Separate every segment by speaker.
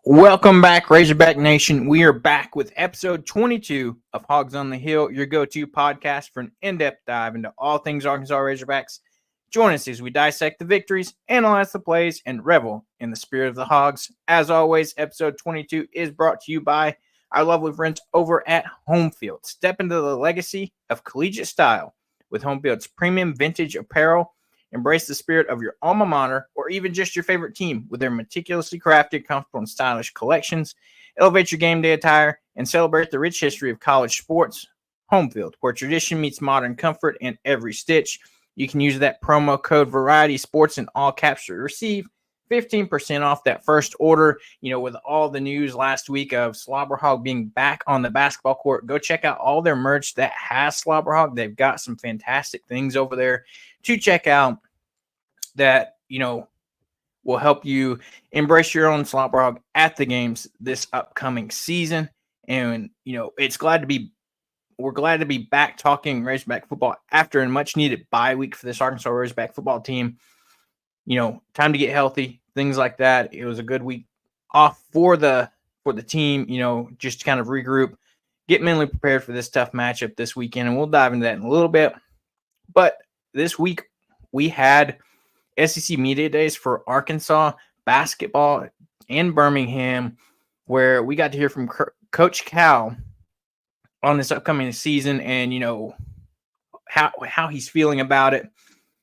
Speaker 1: Welcome back, Razorback Nation. We are back with episode 22 of Hogs on the Hill, your go-to podcast for an in-depth dive into all things Arkansas Razorbacks. Join us as we dissect the victories, analyze the plays, and revel in the spirit of the Hogs. As always, episode 22 is brought to you by our lovely friends over at Homefield. Step into the legacy of collegiate style with Homefield's premium vintage apparel. Embrace the spirit of your alma mater or even just your favorite team with their meticulously crafted, comfortable, and stylish collections. Elevate your game day attire and celebrate the rich history of college sports. Homefield, where tradition meets modern comfort in every stitch. You can use that promo code Variety Sports in all caps to receive 15% off that first order. You know, with all the news last week of Slobberhog being back on the basketball court, go check out all their merch that has Slobberhog. They've got some fantastic things over there to check out that, you know, will help you embrace your own Slobberhog at the games this upcoming season. And, you know, we're glad to be back talking Razorback football after a much needed bye week for this Arkansas Razorback football team. You know, time to get healthy, things like that. It was a good week off for the team, you know, just to kind of regroup, get mentally prepared for this tough matchup this weekend. And we'll dive into that in a little bit. But this week we had SEC Media Days for Arkansas basketball in Birmingham, where we got to hear from Coach Cal on this upcoming season and, you know, how he's feeling about it.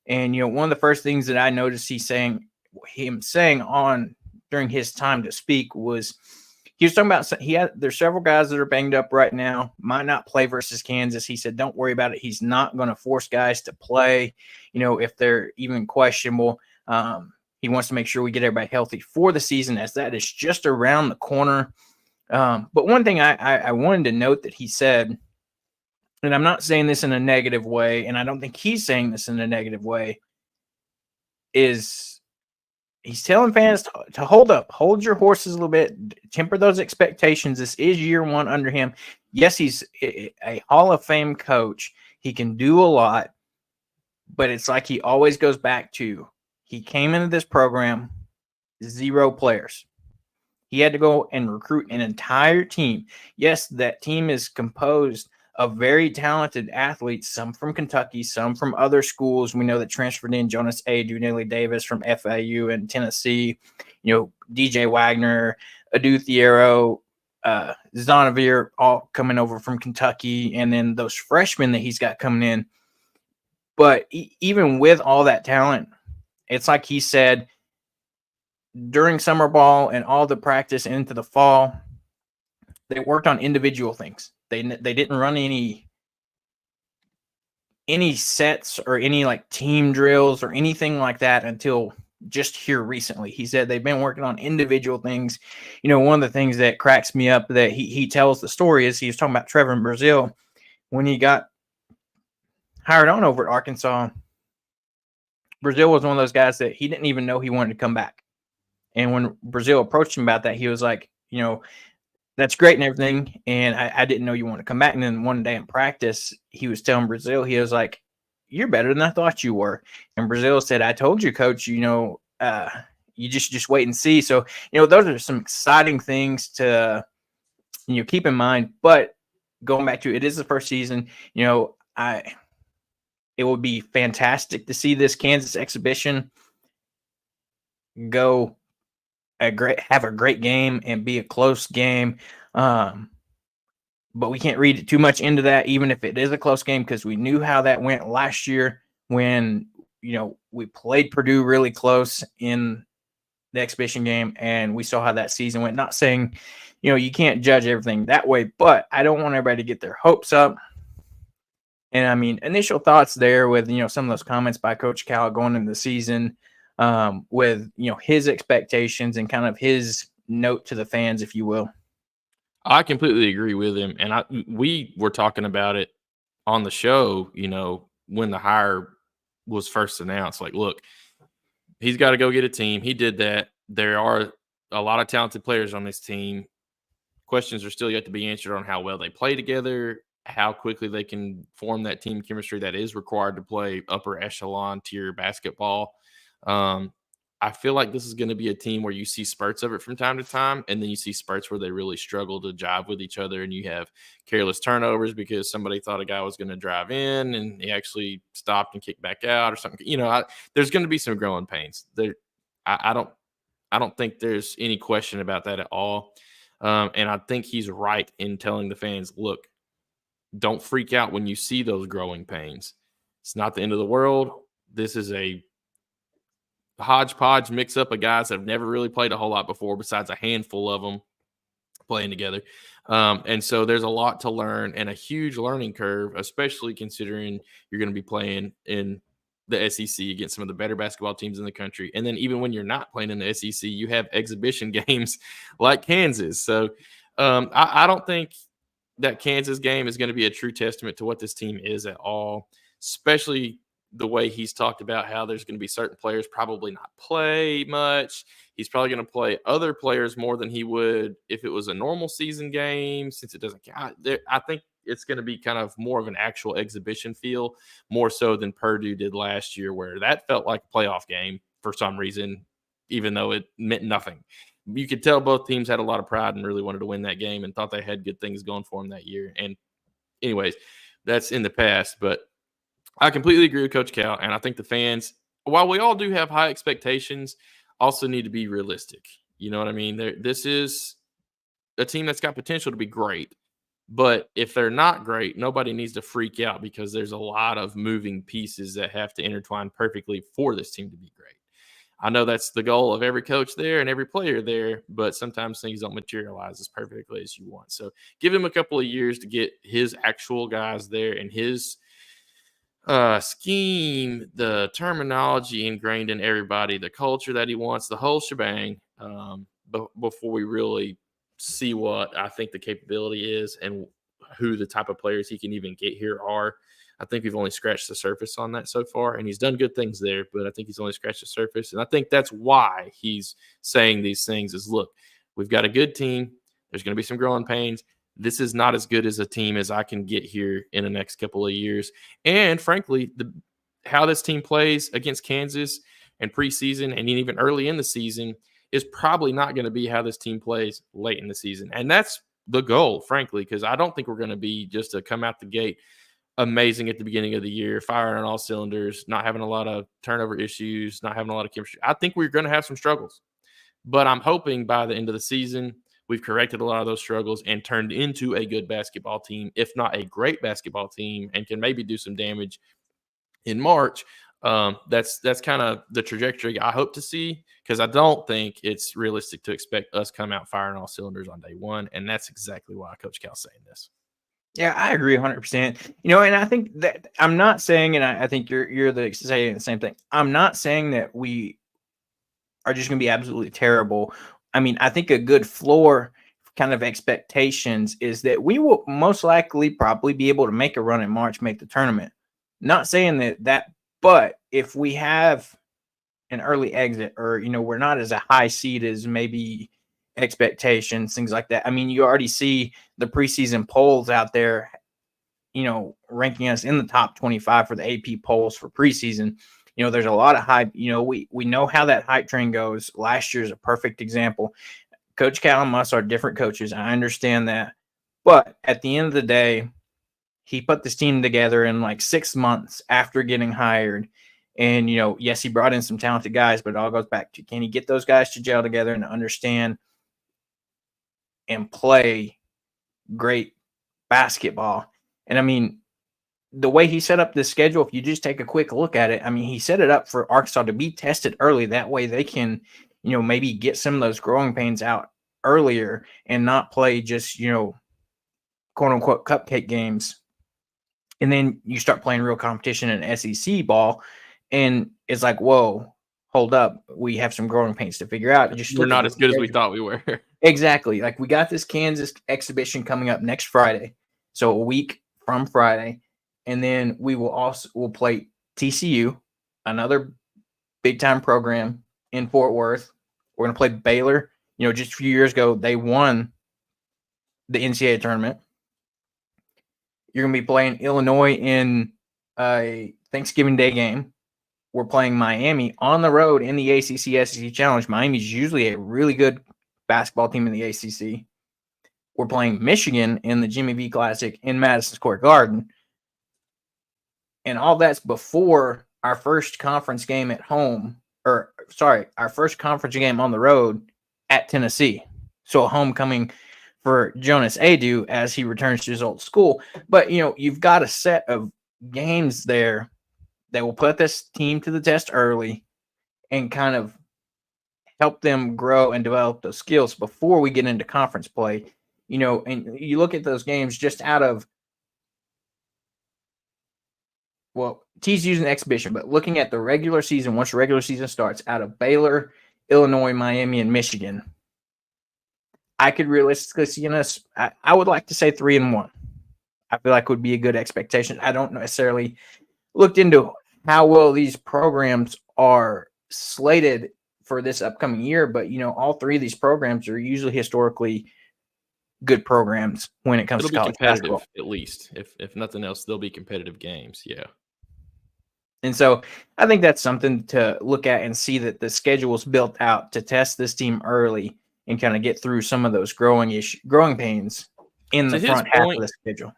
Speaker 1: And, you know, one of the first things that I noticed him saying on during his time to speak was he was talking about there's several guys that are banged up right now, might not play versus Kansas. He said, don't worry about it. He's not going to force guys to play, you know, if they're even questionable. He wants to make sure we get everybody healthy for the season, as that is just around the corner. But one thing I wanted to note that he said, and I'm not saying this in a negative way, and I don't think he's saying this in a negative way, is he's telling fans to hold your horses a little bit, temper those expectations. This is year one under him. Yes, he's a Hall of Fame coach. He can do a lot, but it's like he always goes back to, he came into this program, 0 players. He had to go and recruit an entire team. Yes, that team is composed of very talented athletes, some from Kentucky, some from other schools. We know that transferred in Jonas A. Dunelly Davis from FAU and Tennessee, you know, DJ Wagner, Adu Thiero, Zonovir, all coming over from Kentucky, and then those freshmen that he's got coming in. But even with all that talent, it's like he said, during summer ball and all the practice into the fall, they worked on individual things. They didn't run any sets or any like team drills or anything like that until just here recently. He said they've been working on individual things. You know, one of the things that cracks me up that he tells the story is he was talking about Trevor in Brazil when he got hired on over at Arkansas. Brazil was one of those guys that he didn't even know he wanted to come back. And when Brazil approached him about that, he was like, you know, that's great and everything, and I didn't know you want to come back. And then one day in practice, he was telling Brazil, he was like, you're better than I thought you were. And Brazil said, I told you, coach, you know, you just wait and see. So, you know, those are some exciting things to, you know, keep in mind. But going back to it is the first season, you know, it would be fantastic to see this Kansas exhibition have a great game and be a close game. But we can't read it too much into that, even if it is a close game, because we knew how that went last year when, you know, we played Purdue really close in the exhibition game, and we saw how that season went. Not saying, you know, you can't judge everything that way, but I don't want everybody to get their hopes up. And I mean, initial thoughts there with, you know, some of those comments by Coach Cal going into the season, with, you know, his expectations and kind of his note to the fans, if you will.
Speaker 2: I completely agree with him, and we were talking about it on the show, when the hire was first announced. Like, look, he's got to go get a team. He did that. There are a lot of talented players on this team. Questions are still yet to be answered on how well they play together, how quickly they can form that team chemistry that is required to play upper echelon tier basketball. I feel like this is going to be a team where you see spurts of it from time to time, and then you see spurts where they really struggle to jive with each other, and you have careless turnovers because somebody thought a guy was going to drive in and he actually stopped and kicked back out or something. There's going to be some growing pains. I don't think there's any question about that at all. And I think he's right in telling the fans, look, don't freak out when you see those growing pains. It's not the end of the world. This is a hodgepodge mix up of guys that have never really played a whole lot before, besides a handful of them playing together. And so there's a lot to learn and a huge learning curve, especially considering you're going to be playing in the SEC against some of the better basketball teams in the country. And then even when you're not playing in the SEC, you have exhibition games like Kansas. So I don't think that Kansas game is going to be a true testament to what this team is at all, especially the way he's talked about how there's going to be certain players probably not play much. He's probably going to play other players more than he would if it was a normal season game, since it doesn't count. I think it's going to be kind of more of an actual exhibition feel, more so than Purdue did last year, where that felt like a playoff game for some reason, even though it meant nothing. You could tell both teams had a lot of pride and really wanted to win that game and thought they had good things going for them that year. And anyways, that's in the past, but I completely agree with Coach Cal, and I think the fans, while we all do have high expectations, also need to be realistic. You know what I mean? This is a team that's got potential to be great, but if they're not great, nobody needs to freak out because there's a lot of moving pieces that have to intertwine perfectly for this team to be great. I know that's the goal of every coach there and every player there, but sometimes things don't materialize as perfectly as you want. So give him a couple of years to get his actual guys there and his scheme, the terminology ingrained in everybody, the culture that he wants, the whole shebang, before we really see what I think the capability is and who the type of players he can even get here are. I think we've only scratched the surface on that so far, and he's done good things there, but I think he's only scratched the surface. And I think that's why he's saying these things is, look, we've got a good team. There's going to be some growing pains. This is not as good as a team as I can get here in the next couple of years. And frankly, how this team plays against Kansas and preseason and even early in the season is probably not going to be how this team plays late in the season. And that's the goal, frankly, because I don't think we're going to be just to come out the gate amazing at the beginning of the year, firing on all cylinders, not having a lot of turnover issues, not having a lot of chemistry. I think we're going to have some struggles. But I'm hoping by the end of the season, we've corrected a lot of those struggles and turned into a good basketball team, if not a great basketball team, and can maybe do some damage in March. That's kind of the trajectory I hope to see, because I don't think it's realistic to expect us come out firing all cylinders on day one, and that's exactly why Coach Cal's saying this.
Speaker 1: Yeah, I agree 100%. And I think that I'm not saying, and I think you're saying the same thing. I'm not saying that we are just going to be absolutely terrible. I mean, I think a good floor kind of expectations is that we will most likely probably be able to make a run in March, make the tournament. Not saying that, but if we have an early exit, or we're not as a high seed as maybe expectations, things like that. I mean, you already see the preseason polls out there, ranking us in the top 25 for the AP polls for preseason. There's a lot of hype. We know how that hype train goes. Last year is a perfect example. Coach Cal and us are different coaches. I understand that. But at the end of the day, he put this team together in like 6 months after getting hired. And, yes, he brought in some talented guys, but it all goes back to, can he get those guys to gel together and understand and play great basketball? And I mean, the way he set up this schedule, if you just take a quick look at it, I mean, he set it up for Arkansas to be tested early. That way they can, maybe get some of those growing pains out earlier and not play just, quote unquote cupcake games. And then you start playing real competition in SEC ball. And it's like, whoa, hold up. We have some growing pains to figure out.
Speaker 2: We're not as good as we thought we were.
Speaker 1: Exactly. Like we got this Kansas exhibition coming up next Friday. So a week from Friday. And then we'll play TCU, another big time program in Fort Worth. We're going to play Baylor. Just a few years ago, they won the NCAA tournament. You're going to be playing Illinois in a Thanksgiving Day game. We're playing Miami on the road in the ACC SEC Challenge. Miami's usually a really good basketball team in the ACC. We're playing Michigan in the Jimmy V Classic in Madison Square Garden. And all that's before our first conference game at home, our first conference game on the road at Tennessee. So a homecoming for Jonas Adu as he returns to his old school. But, you've got a set of games there that will put this team to the test early and kind of help them grow and develop those skills before we get into conference play. And you look at those games just out of, TCU's an exhibition, but looking at the regular season, once the regular season starts, out of Baylor, Illinois, Miami, and Michigan, I could realistically see us. I would like to say 3-1. I feel like would be a good expectation. I don't necessarily looked into how well these programs are slated for this upcoming year, but all three of these programs are usually historically good programs when it comes to college basketball.
Speaker 2: At least, if nothing else, they'll be competitive games. Yeah.
Speaker 1: And so I think that's something to look at and see that the schedule is built out to test this team early and kind of get through some of those growing pains in the front half of the schedule.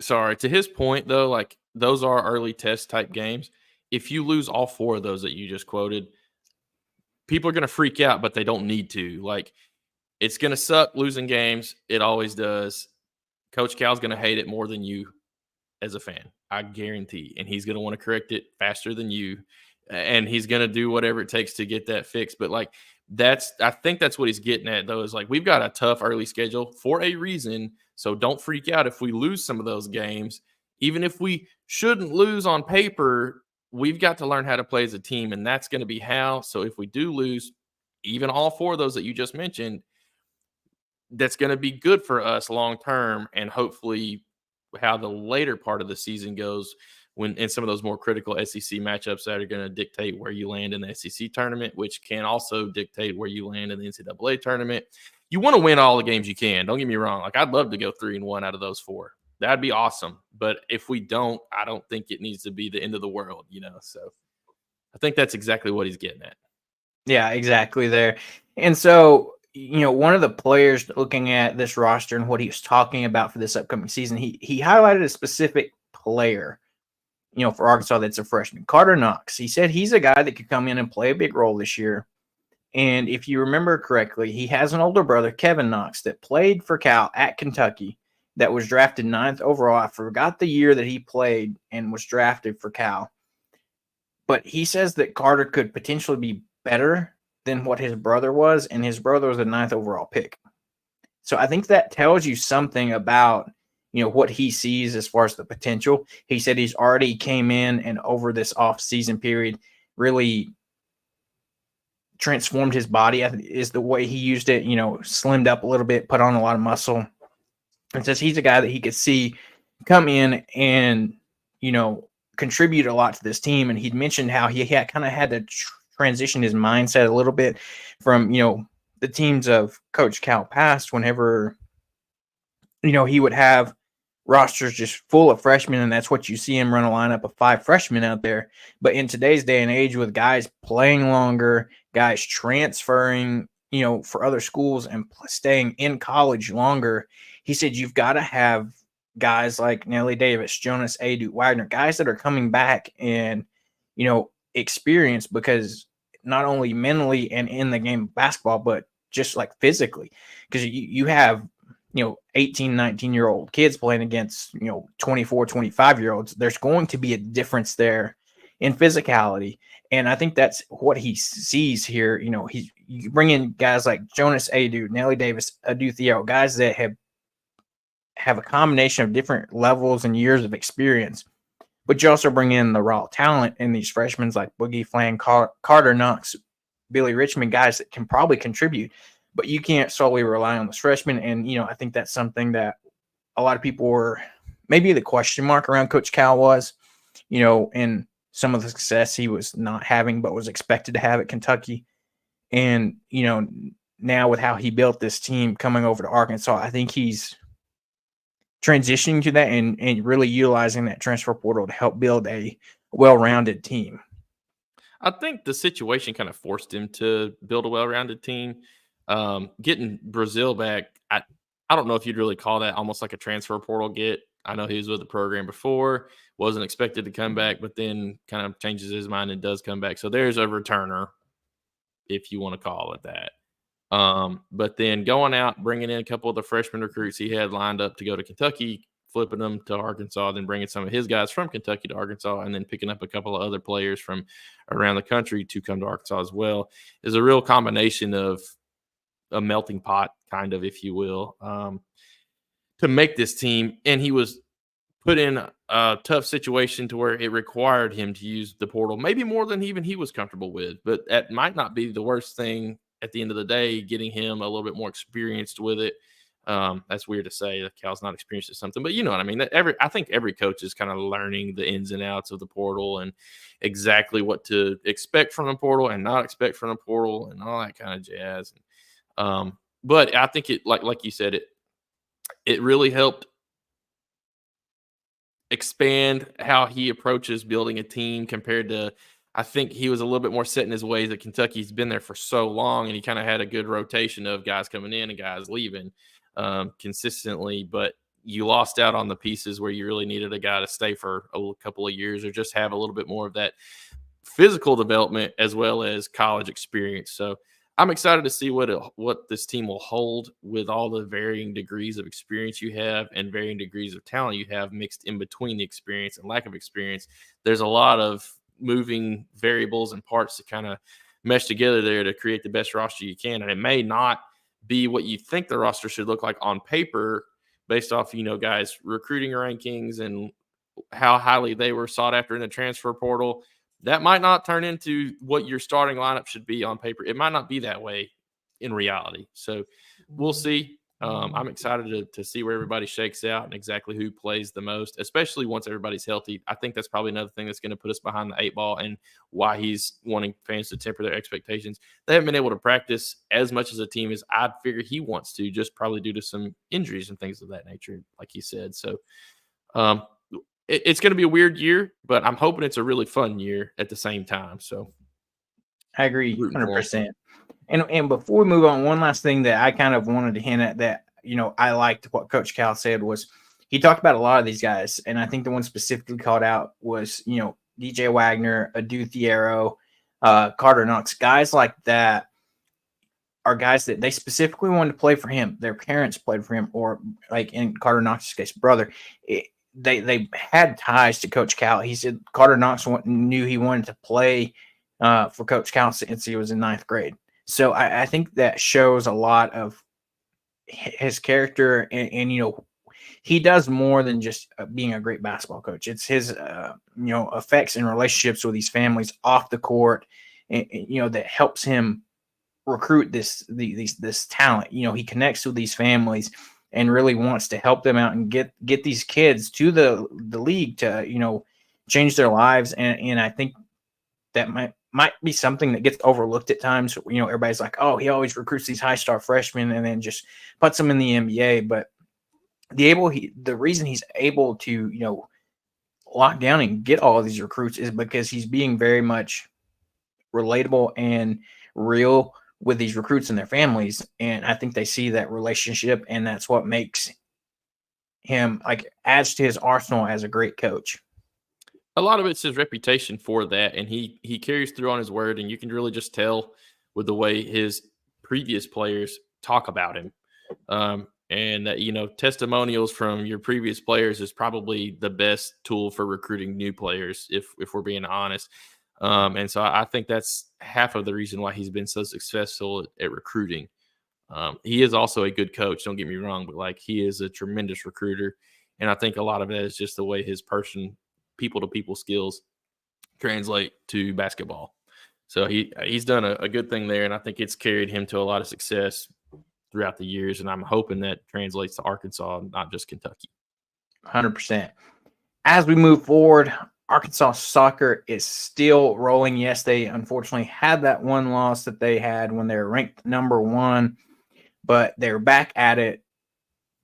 Speaker 2: Sorry, to his point, though, like those are early test type games. If you lose all four of those that you just quoted, people are going to freak out, but they don't need to. Like, it's going to suck losing games. It always does. Coach Cal's going to hate it more than you as a fan. I guarantee. And he's going to want to correct it faster than you. And he's going to do whatever it takes to get that fixed. But like, I think that's what he's getting at, though, is like, we've got a tough early schedule for a reason. So don't freak out if we lose some of those games. Even if we shouldn't lose on paper, we've got to learn how to play as a team. And that's going to be how. So if we do lose, even all four of those that you just mentioned, that's going to be good for us long term, and hopefully how the later part of the season goes when in some of those more critical SEC matchups that are going to dictate where you land in the SEC tournament, which can also dictate where you land in the NCAA tournament. You want to win all the games you can. Don't get me wrong. Like, I'd love to go 3-1 out of those four. That'd be awesome. But if we don't, I don't think it needs to be the end of the world, So I think that's exactly what he's getting at.
Speaker 1: Yeah, exactly there. And so, one of the players looking at this roster and what he was talking about for this upcoming season, he highlighted a specific player, for Arkansas that's a freshman, Carter Knox. He said he's a guy that could come in and play a big role this year. And if you remember correctly, he has an older brother, Kevin Knox, that played for Cal at Kentucky, that was drafted 9th overall. I forgot the year that he played and was drafted for Cal. But he says that Carter could potentially be better than what his brother was, and his brother was a 9th overall pick. So I think that tells you something about, what he sees as far as the potential. He said he's already came in and over this off-season period really transformed his body, is the way he used it, slimmed up a little bit, put on a lot of muscle. And says he's a guy that he could see come in and, contribute a lot to this team. And he'd mentioned how he kind of had to transition his mindset a little bit from, the teams of Coach Cal past, whenever, he would have rosters just full of freshmen, and that's what you see him run a lineup of 5 freshmen out there. But in today's day and age, with guys playing longer, guys transferring, for other schools and staying in college longer, he said you've got to have guys like Nelly Davis, Jonas Adu, Wagner, guys that are coming back and, experience, because not only mentally and in the game of basketball, but just like physically, because you have 18, 19-year-old kids playing against 24, 25-year-olds. There's going to be a difference there in physicality, and I think that's what he sees here. You bring in guys like Jonas Adu, Nelly Davis, Adu Theo, guys that have a combination of different levels and years of experience, but you also bring in the raw talent in these freshmen like Boogie Flan, Carter Knox, Billy Richmond, guys that can probably contribute, but you can't solely rely on those freshmen. And, I think that's something that a lot of people were maybe the question mark around Coach Cal was, and some of the success he was not having, but was expected to have at Kentucky. And, now with how he built this team coming over to Arkansas, I think he's transitioning to that and really utilizing that transfer portal to help build a well-rounded team.
Speaker 2: I think the situation kind of forced him to build a well-rounded team. Getting Brazil back, I don't know if you'd really call that almost like a transfer portal get. I know he was with the program before, wasn't expected to come back, but then kind of changes his mind and does come back. So there's a returner, if you want to call it that. But then going out, bringing in a couple of the freshman recruits he had lined up to go to Kentucky, flipping them to Arkansas, then bringing some of his guys from Kentucky to Arkansas, and then picking up a couple of other players from around the country to come to Arkansas as well, is a real combination of a melting pot, kind of, if you will, to make this team. And he was put in a tough situation to where it required him to use the portal, maybe more than even he was comfortable with. But that might not be the worst thing at the end of the day, getting him a little bit more experienced with it. That's weird to say that Cal's not experienced at something, but you know what I mean? I think every coach is kind of learning the ins and outs of the portal and exactly what to expect from the portal and not expect from the portal and all that kind of jazz. But I think it, like you said, it really helped expand how he approaches building a team compared to, I think he was a little bit more set in his ways at Kentucky. He's been there for so long, and he kind of had a good rotation of guys coming in and guys leaving consistently. But you lost out on the pieces where you really needed a guy to stay for a couple of years or just have a little bit more of that physical development as well as college experience. So I'm excited to see what this team will hold with all the varying degrees of experience you have and varying degrees of talent you have mixed in between the experience and lack of experience. There's a lot of moving variables and parts to kind of mesh together there to create the best roster you can. And it may not be what you think the roster should look like on paper based off, guys' recruiting rankings and how highly they were sought after in the transfer portal. That might not turn into what your starting lineup should be on paper. It might not be that way in reality. So we'll see. I'm excited to see where everybody shakes out and exactly who plays the most, especially once everybody's healthy. I think that's probably another thing that's going to put us behind the 8 ball and why he's wanting fans to temper their expectations. They haven't been able to practice as much as a team as I'd figure he wants to, just probably due to some injuries and things of that nature, like he said. So it's going to be a weird year, but I'm hoping it's a really fun year at the same time. So
Speaker 1: I agree 100%. And before we move on, one last thing that I kind of wanted to hint at that, I liked what Coach Cal said was he talked about a lot of these guys. And I think the one specifically called out was, DJ Wagner, Adu Thiero, Carter Knox, guys like that are guys that they specifically wanted to play for him. Their parents played for him, or like in Carter Knox's case, brother. They had ties to Coach Cal. He said Carter Knox knew he wanted to play for Coach Cal since he was in 9th grade. So I think that shows a lot of his character, and he does more than just being a great basketball coach. It's his effects and relationships with these families off the court, and that helps him recruit this talent. He connects with these families and really wants to help them out and get these kids to the league to change their lives. And I think that might be something that gets overlooked at times. Everybody's like, oh, he always recruits these high star freshmen and then just puts them in the NBA. But the reason he's able to lock down and get all of these recruits is because he's being very much relatable and real with these recruits and their families. And I think they see that relationship, and that's what makes him adds to his arsenal as a great coach.
Speaker 2: A lot of it's his reputation for that, and he carries through on his word, and you can really just tell with the way his previous players talk about him. And that, testimonials from your previous players is probably the best tool for recruiting new players, if we're being honest. And so I think that's half of the reason why he's been so successful at recruiting. He is also a good coach, don't get me wrong, but he is a tremendous recruiter. And I think a lot of that is just the way his person people-to-people skills translate to basketball. So he's done a good thing there, and I think it's carried him to a lot of success throughout the years, and I'm hoping that translates to Arkansas, not just Kentucky.
Speaker 1: 100%. As we move forward, Arkansas soccer is still rolling. Yes, they unfortunately had that one loss that they had when they were ranked number 1, but they're back at it.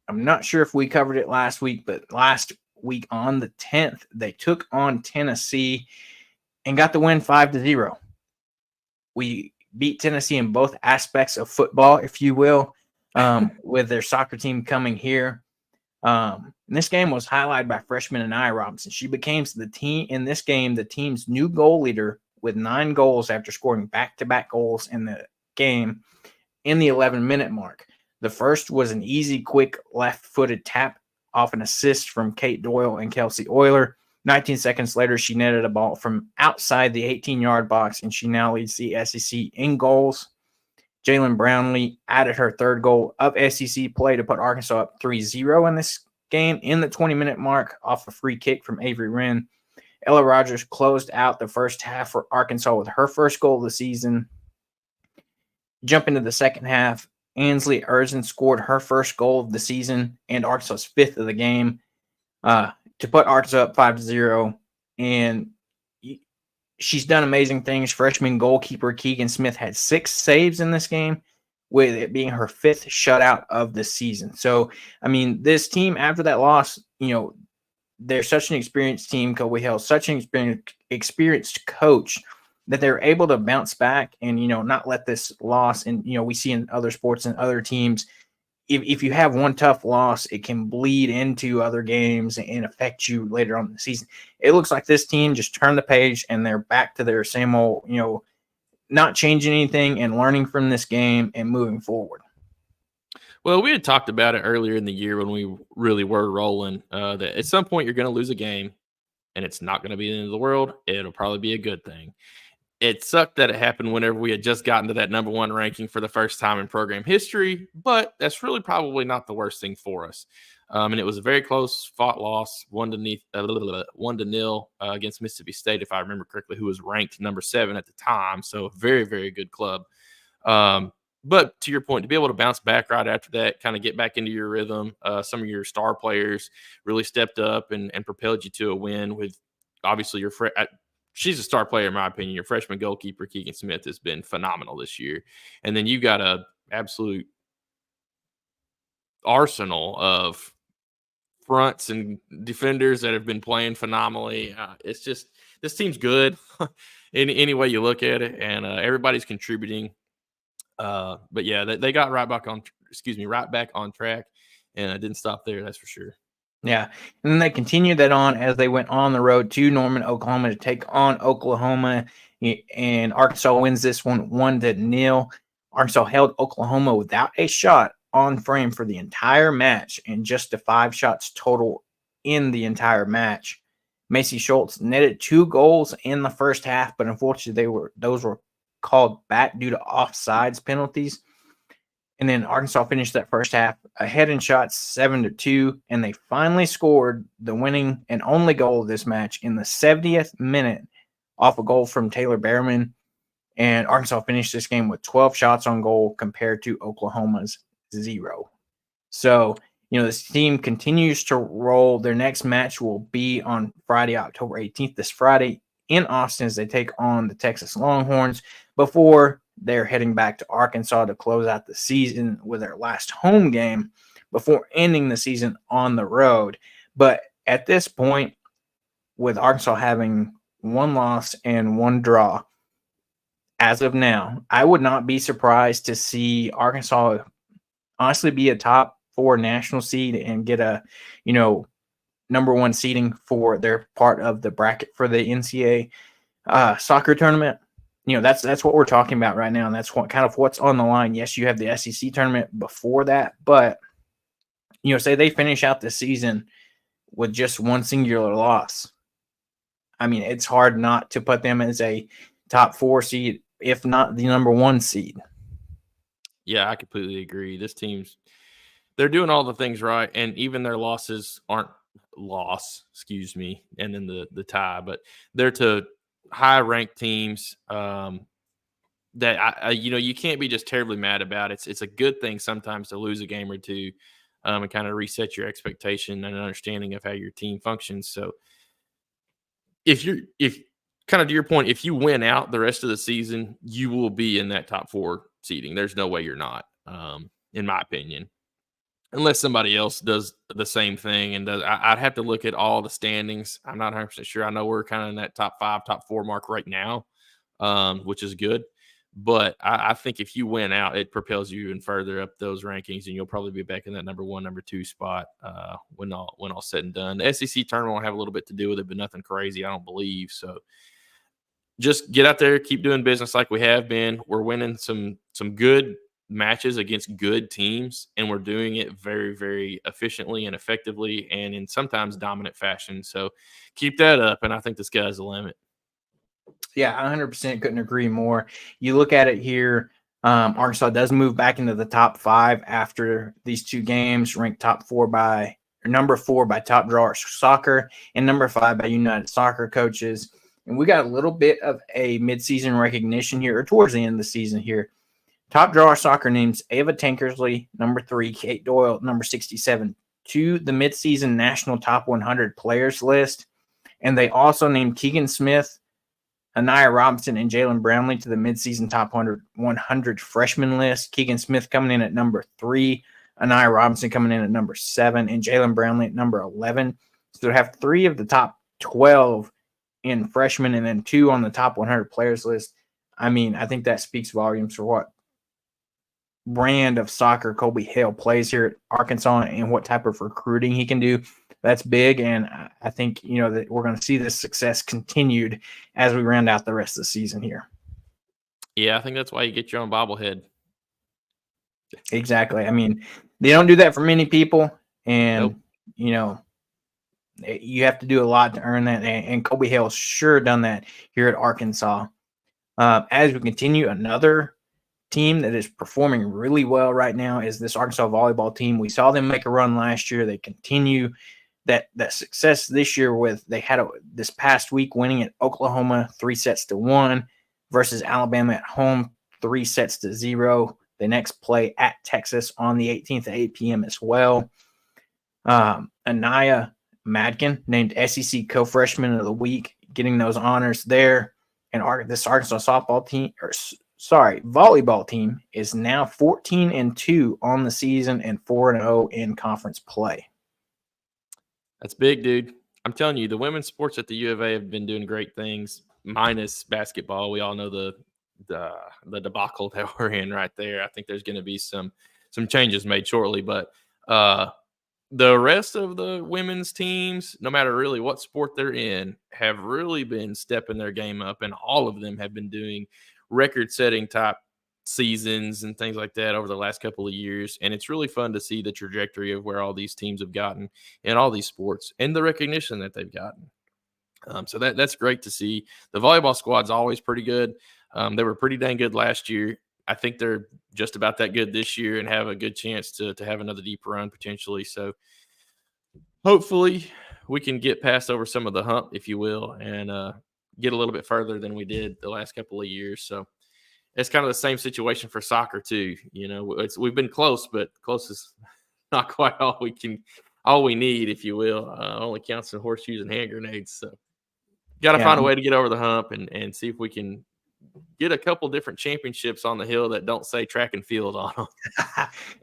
Speaker 1: I'm not sure if we covered it last week, but last week on the 10th, they took on Tennessee and got the win 5-0. We beat Tennessee in both aspects of football, if you will, with their soccer team coming here. And this game was highlighted by freshman Anaya Robinson. She became the team's new goal leader with 9 goals after scoring back-to-back goals in the game in the 11-minute mark. The first was an easy, quick left-footed tap off an assist from Kate Doyle and Kelsey Euler. 19 seconds later, she netted a ball from outside the 18-yard box, and she now leads the SEC in goals. Jalen Brownlee added her 3rd goal of SEC play to put Arkansas up 3-0 in this game in the 20-minute mark off a free kick from Avery Wren. Ella Rogers closed out the first half for Arkansas with her first goal of the season. Jump into the second half, Ansley Erzen scored her first goal of the season and Arkansas's 5th of the game to put Arkansas up 5-0. And she's done amazing things. Freshman goalkeeper Keegan Smith had 6 saves in this game, with it being her 5th shutout of the season. So, I mean, this team, after that loss, they're such an experienced team. Kobe Hill, such an experienced coach, that they're able to bounce back and, not let this loss. And, we see in other sports and other teams, if you have one tough loss, it can bleed into other games and affect you later on in the season. It looks like this team just turned the page and they're back to their same old, not changing anything and learning from this game and moving forward.
Speaker 2: Well, we had talked about it earlier in the year when we really were rolling, that at some point you're going to lose a game, and it's not going to be the end of the world. It'll probably be a good thing. It sucked that it happened whenever we had just gotten to that number 1 ranking for the first time in program history, but that's really probably not the worst thing for us. And it was a very close fought loss, 1-0 against Mississippi State, if I remember correctly, who was ranked number 7 at the time. So very, very good club. But to your point, to be able to bounce back right after that, kind of get back into your rhythm, some of your star players really stepped up and propelled you to a win with obviously she's a star player, in my opinion. Your freshman goalkeeper, Keegan Smith, has been phenomenal this year. And then you got a absolute arsenal of fronts and defenders that have been playing phenomenally. It's just, this team's good any way you look at it, and everybody's contributing. But yeah, they got right back on track, and it didn't stop there. That's for sure.
Speaker 1: Yeah, and then they continued that on as they went on the road to Norman, Oklahoma to take on Oklahoma, and Arkansas wins this one 1-0. Arkansas held Oklahoma without a shot on frame for the entire match, and just the 5 shots total in the entire match. Macy Schultz netted 2 goals in the first half, but unfortunately those were called back due to offsides penalties. And then Arkansas finished that first half ahead in shots 7-2, and they finally scored the winning and only goal of this match in the 70th minute off a goal from Taylor Behrman. And Arkansas finished this game with 12 shots on goal compared to Oklahoma's 0. So, this team continues to roll. Their next match will be on Friday, October 18th, this Friday in Austin, as they take on the Texas Longhorns before they're heading back to Arkansas to close out the season with their last home game before ending the season on the road. But at this point, with Arkansas having 1 loss and 1 draw, as of now, I would not be surprised to see Arkansas honestly be a top 4 national seed and get a, number 1 seeding for their part of the bracket for the NCAA soccer tournament. That's what we're talking about right now, and that's what's on the line. Yes, you have the SEC tournament before that, but say they finish out the season with just 1 singular loss. I mean, it's hard not to put them as a top 4 seed, if not the number 1 seed.
Speaker 2: Yeah, I completely agree. They're doing all the things right, and even their losses aren't loss, and then the tie. But they're to high-ranked teams that you can't be just terribly mad about. It's a good thing sometimes to lose a game or two, and kind of reset your expectation and understanding of how your team functions. So if kind of to your point, if you win out the rest of the season, you will be in that top 4 seeding. There's no way you're not, in my opinion, unless somebody else does the same thing. And I'd have to look at all the standings. I'm not 100% sure. I know we're kind of in that top 5, top 4 mark right now, which is good. But I think if you win out, it propels you even further up those rankings, and you'll probably be back in that number 1, number 2 spot when all said and done. The SEC tournament will have a little bit to do with it, but nothing crazy, I don't believe. So just get out there, keep doing business like we have been. We're winning some good matches against good teams, and we're doing it very, very efficiently and effectively, and in sometimes dominant fashion. So keep that up, and I think the sky's the limit.
Speaker 1: Yeah, 100% couldn't agree more. You look at it here, Arkansas does move back into the top 5 after these 2 games, ranked number 4 by Top Drawer Soccer and number 5 by United Soccer Coaches. And we got a little bit of a midseason recognition here, or towards the end of the season here. Top Drawer Soccer names Ava Tankersley, number 3, Kate Doyle, number 67, to the midseason national top 100 players list. And they also named Keegan Smith, Anaya Robinson, and Jalen Brownlee to the midseason top 100 freshman list. Keegan Smith coming in at number 3, Anaya Robinson coming in at number 7, and Jalen Brownlee at number 11. So they have 3 of the top 12 in freshmen and then 2 on the top 100 players list. I mean, I think that speaks volumes for what brand of soccer Colby Hale plays here at Arkansas and what type of recruiting he can do. That's big, and I think that we're going to see this success continued as we round out the rest of the season here.
Speaker 2: Yeah, I think that's why you get your own bobblehead.
Speaker 1: Exactly. I mean, they don't do that for many people, and
Speaker 2: Nope.
Speaker 1: You have to do a lot to earn that, and Colby Hale's sure done that here at Arkansas. As we continue, another team that is performing really well right now is this Arkansas volleyball team. We saw them make a run last year. They continue that success this year they had this past week winning at Oklahoma 3-1 versus Alabama at home 3-0. They next play at Texas on the 18th at 8 p.m. as well. Anaya Madkin named SEC co-freshman of the week, getting those honors there. And this Arkansas volleyball team is now 14-2 on the season and 4-0 in conference play.
Speaker 2: That's big, dude. I'm telling you, the women's sports at the U of A have been doing great things, minus basketball. We all know the debacle that we're in right there. I think there's going to be some changes made shortly, but the rest of the women's teams, no matter really what sport they're in, have really been stepping their game up, and all of them have been doing record-setting type seasons and things like that over the last couple of years. And it's really fun to see the trajectory of where all these teams have gotten in all these sports and the recognition that they've gotten. So that's great to see. The volleyball squad's always pretty good. They were pretty dang good last year. I think they're just about that good this year and have a good chance to have another deep run potentially. So hopefully we can get past over some of the hump, if you will, and get a little bit further than we did the last couple of years. So it's kind of the same situation for soccer too. We've been close, but close is not quite all we need, if you will. Only counts in horseshoes and hand grenades. So got to find a way to get over the hump and see if we can get a couple different championships on the hill that don't say track and field on them.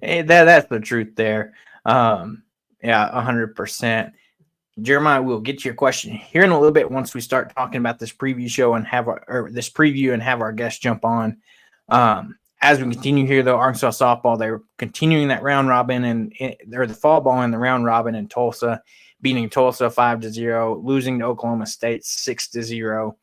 Speaker 1: Hey, that's the truth there. 100%. Jeremiah, we'll get to your question here in a little bit once we start talking about this preview show and have our guests jump on. As we continue here, though, Arkansas softball, they're continuing that round robin they're the fall ball in the round robin in Tulsa, beating Tulsa 5-0, losing to Oklahoma State 6-0.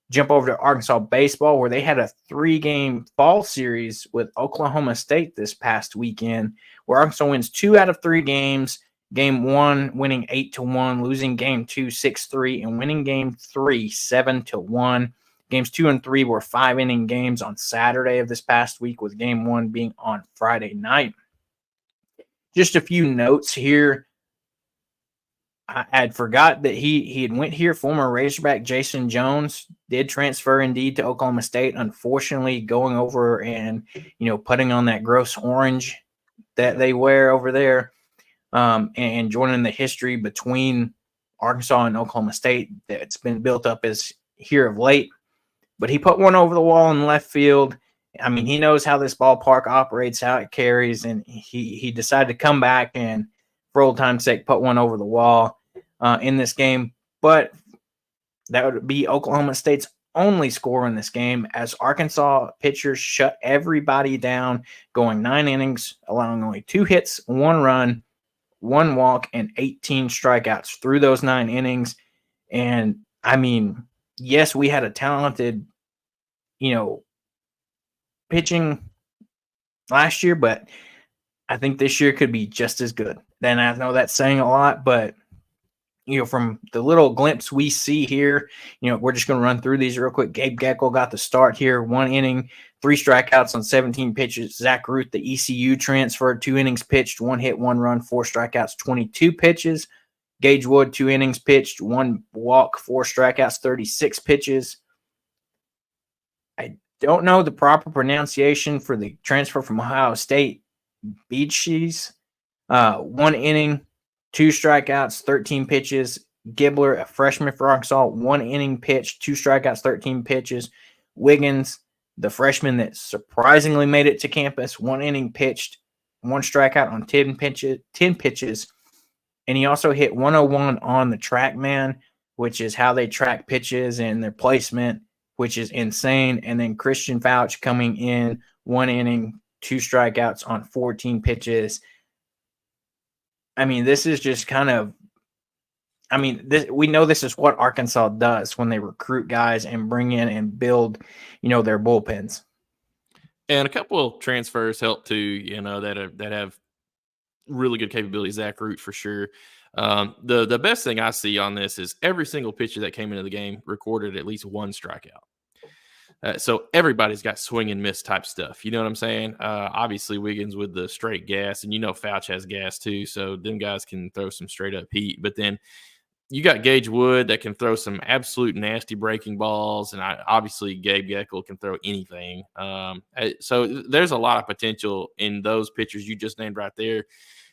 Speaker 1: Jump over to Arkansas baseball, where they had a 3-game fall series with Oklahoma State this past weekend, where Arkansas wins 2 out of 3 games. Game 1 winning 8-1, losing game 2 6-3, and winning game 3 7-1. Games 2 and 3 were 5-inning games on Saturday of this past week, with game 1 being on Friday night. Just a few notes here. I had forgot that he had went here. Former Razorback Jason Jones did transfer indeed to Oklahoma State. Unfortunately, going over and putting on that gross orange that they wear over there, and joining the history between Arkansas and Oklahoma State that's been built up as here of late. But he put one over the wall in left field. I mean, he knows how this ballpark operates, how it carries, and he decided to come back and, for old time's sake, put one over the wall in this game. But that would be Oklahoma State's only score in this game, as Arkansas pitchers shut everybody down, going 9 innings, allowing only 2 hits, 1 run, 1 walk, and 18 strikeouts through those 9 innings. And I mean, yes, we had a talented, pitching last year, but I think this year could be just as good. Then I know that's saying a lot, but from the little glimpse we see here, we're just going to run through these real quick. Gabe Geckel got the start here, 1 inning, 3 strikeouts on 17 pitches. Zach Ruth, the ECU transfer, 2 innings pitched, 1 hit, 1 run, 4 strikeouts, 22 pitches. Gage Wood, 2 innings pitched, 1 walk, 4 strikeouts, 36 pitches. I don't know the proper pronunciation for the transfer from Ohio State, Beaches. 1 inning, 2 strikeouts, 13 pitches. Gibbler, a freshman for Arkansas, 1 inning pitched, 2 strikeouts, 13 pitches. Wiggins, the freshman that surprisingly made it to campus, 1 inning pitched, 1 strikeout on 10 pitches. And he also hit 101 on the TrackMan, which is how they track pitches and their placement, which is insane. And then Christian Fouch coming in, 1 inning, 2 strikeouts on 14 pitches. I mean, this is just kind of, we know this is what Arkansas does when they recruit guys and bring in and build, their bullpens.
Speaker 2: And a couple of transfers help too, that have really good capability. Zach Root for sure. The best thing I see on this is every single pitcher that came into the game recorded at least 1 strikeout. So everybody's got swing and miss type stuff. You know what I'm saying? Obviously Wiggins with the straight gas, and Fouch has gas too. So them guys can throw some straight up heat. But then you got Gage Wood that can throw some absolute nasty breaking balls. And obviously Gabe Geckel can throw anything. So there's a lot of potential in those pitchers you just named right there,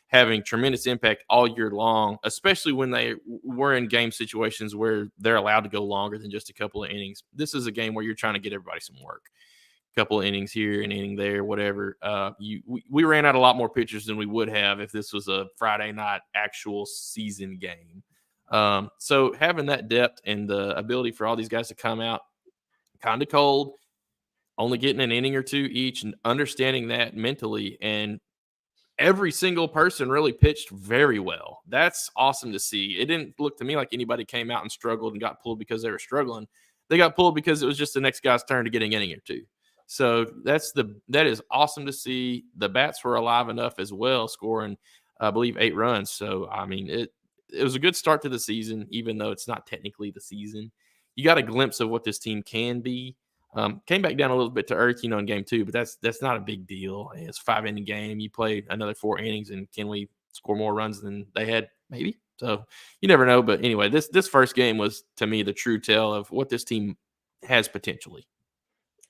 Speaker 2: having tremendous impact all year long, especially when they were in game situations where they're allowed to go longer than just a couple of innings. This is a game where you're trying to get everybody some work. A couple of innings here, an inning there, whatever. We ran out a lot more pitchers than we would have if this was a Friday night actual season game. So having that depth and the ability for all these guys to come out kind of cold, only getting an inning or 2 each, and understanding that mentally, and every single person really pitched very well. That's awesome to see. It didn't look to me like anybody came out and struggled and got pulled because they were struggling. They got pulled because it was just the next guy's turn to get an inning or 2. So that is awesome to see. The bats were alive enough as well, scoring, I believe, 8 runs. So, I mean, it was a good start to the season, even though it's not technically the season. You got a glimpse of what this team can be. Came back down a little bit to earth, in game 2, but that's not a big deal. It's a 5-inning game. You play another 4 innings, and can we score more runs than they had? Maybe. So you never know. But anyway, this first game was, to me, the true tell of what this team has potentially.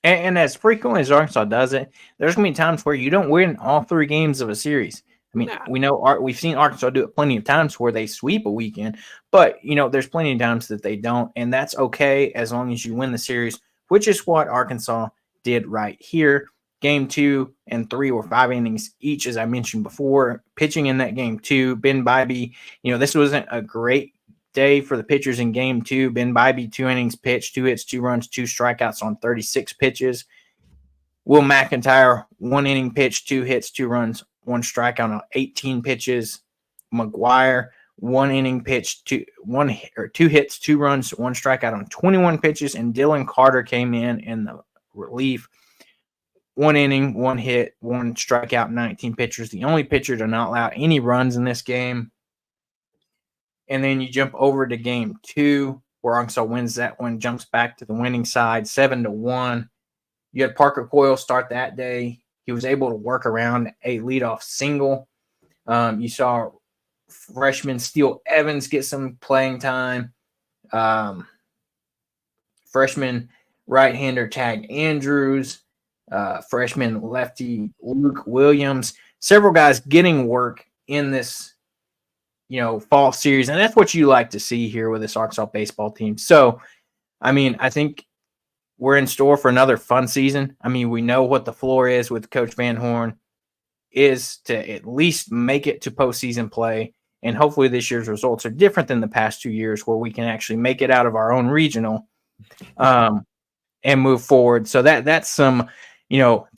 Speaker 1: And as frequently as Arkansas does it, there's going to be times where you don't win all 3 games of a series. I mean, we've seen Arkansas do it plenty of times where they sweep a weekend, but, there's plenty of times that they don't, and that's okay as long as you win the series, which is what Arkansas did right here. Game 2 and 3 were 5 innings each, as I mentioned before. Pitching in that game 2, Ben Bybee, this wasn't a great day for the pitchers in game 2. Ben Bybee, 2 innings pitched, 2 hits, 2 runs, 2 strikeouts on 36 pitches. Will McIntyre, 1 inning pitched, 2 hits, 2 runs, 1 strikeout on 18 pitches. McGuire, 1 inning pitched, 2 hits, 2 runs, 1 strikeout on 21 pitches. And Dylan Carter came in the relief. 1 inning, 1 hit, 1 strikeout, 19 pitchers. The only pitcher to not allow any runs in this game. And then you jump over to game 2, where Arkansas wins that one, jumps back to the winning side, 7-1. You had Parker Coyle start that day. He was able to work around a leadoff single. You saw freshman Steele Evans get some playing time. Freshman right-hander Tag Andrews, freshman lefty Luke Williams. Several guys getting work in this, fall series, and that's what you like to see here with this Arkansas baseball team. So, I mean, I think we're in store for another fun season. I mean, we know what the floor is with Coach Van Horn is to at least make it to postseason play. And hopefully this year's results are different than the past 2 years where we can actually make it out of our own regional and move forward. So that's some,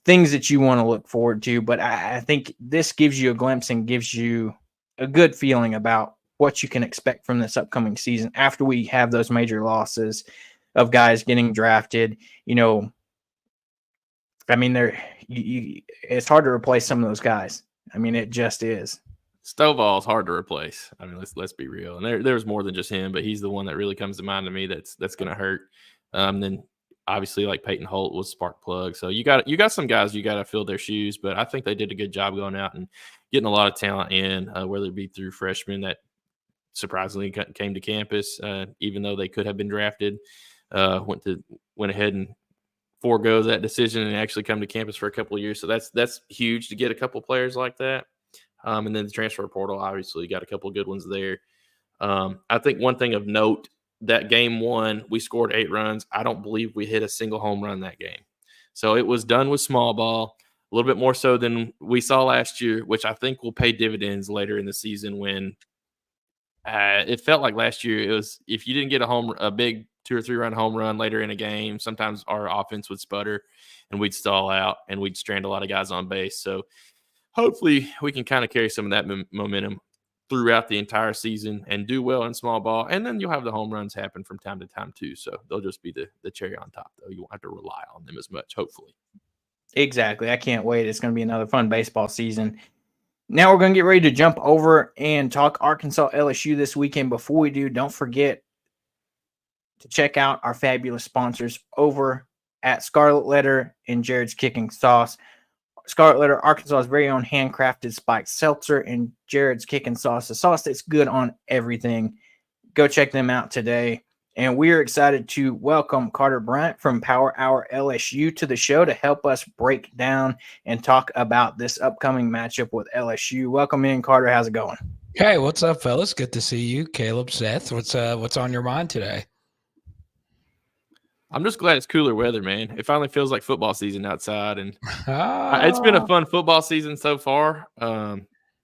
Speaker 1: things that you want to look forward to. But I think this gives you a glimpse and gives you a good feeling about what you can expect from this upcoming season after we have those major losses of guys getting drafted. I mean, it's hard to replace some of those guys. I mean, it just is.
Speaker 2: Stovall is hard to replace. I mean, let's be real. And there's more than just him, but he's the one that really comes to mind to me. That's going to hurt. Then obviously, like Peyton Holt was spark plug. So you got some guys you got to fill their shoes. But I think they did a good job going out and getting a lot of talent in, whether it be through freshmen that surprisingly came to campus, even though they could have been drafted. Went ahead and forego that decision and actually come to campus for a couple of years. So that's huge to get a couple players like that. And then the transfer portal, obviously, got a couple of good ones there. I think one thing of note, that game 1, we scored 8 runs. I don't believe we hit a single home run that game. So it was done with small ball, a little bit more so than we saw last year, which I think will pay dividends later in the season when it felt like last year it was if you didn't get a big 2 or 3 run home run later in a game, sometimes our offense would sputter and we'd stall out and we'd strand a lot of guys on base. So hopefully we can kind of carry some of that momentum throughout the entire season and do well in small ball. And then you'll have the home runs happen from time to time too. So they'll just be the cherry on top, though. You won't have to rely on them as much, hopefully.
Speaker 1: Exactly. I can't wait. It's going to be another fun baseball season. Now we're going to get ready to jump over and talk Arkansas LSU this weekend. Before we do, don't forget to check out our fabulous sponsors over at Scarlet Letter and Jared's Kicking Sauce. Scarlet Letter, Arkansas's very own handcrafted spiked seltzer, and Jared's Kicking Sauce, a sauce that's good on everything. Go check them out today. And we are excited to welcome Carter Bryant from Power Hour LSU to the show to help us break down and talk about this upcoming matchup with LSU. Welcome in, Carter. How's it going?
Speaker 3: Hey, what's up, fellas? Good to see you. Caleb, Seth, what's on your mind today?
Speaker 2: I'm just glad it's cooler weather, man. It finally feels like football season outside, and it's been a fun football season so far,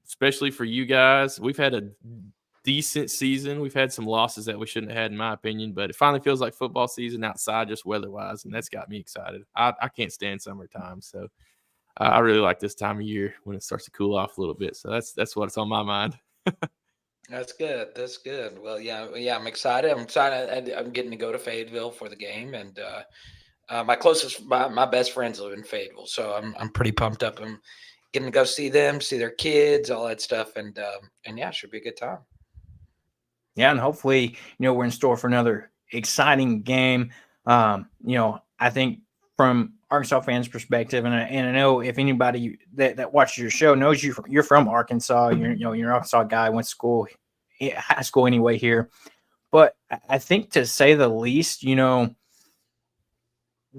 Speaker 2: especially for you guys. We've had a decent season. We've had some losses that we shouldn't have had, in my opinion, but it finally feels like football season outside, just weather-wise, and that's got me excited. I can't stand summertime, so I really like this time of year when it starts to cool off a little bit. So that's what's on my mind.
Speaker 3: That's good. That's good. Well, yeah, I'm excited. I'm getting to go to Fayetteville for the game, and my best friends live in Fayetteville, so I'm pretty pumped up. I'm getting to go see them, see their kids, all that stuff, and yeah, it should be a good time.
Speaker 1: Yeah, and hopefully, we're in store for another exciting game. I think from Arkansas fans' perspective, and I know if anybody that watches your show knows you're from Arkansas, you're an Arkansas guy, went to school, high school anyway here. But I think, to say the least, the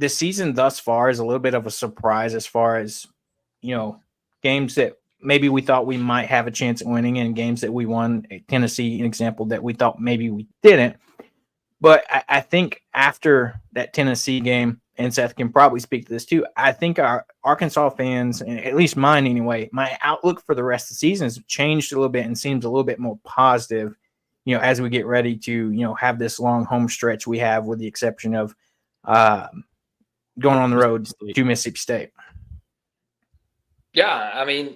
Speaker 1: season thus far is a little bit of a surprise as far as, games that maybe we thought we might have a chance at winning and games that we won. Tennessee, an example that we thought maybe we didn't. But I think after that Tennessee game, and Seth can probably speak to this too, I think our Arkansas fans, and at least mine anyway, my outlook for the rest of the season has changed a little bit and seems a little bit more positive, as we get ready to, have this long home stretch we have, with the exception of going on the road to Mississippi State.
Speaker 3: Yeah, I mean,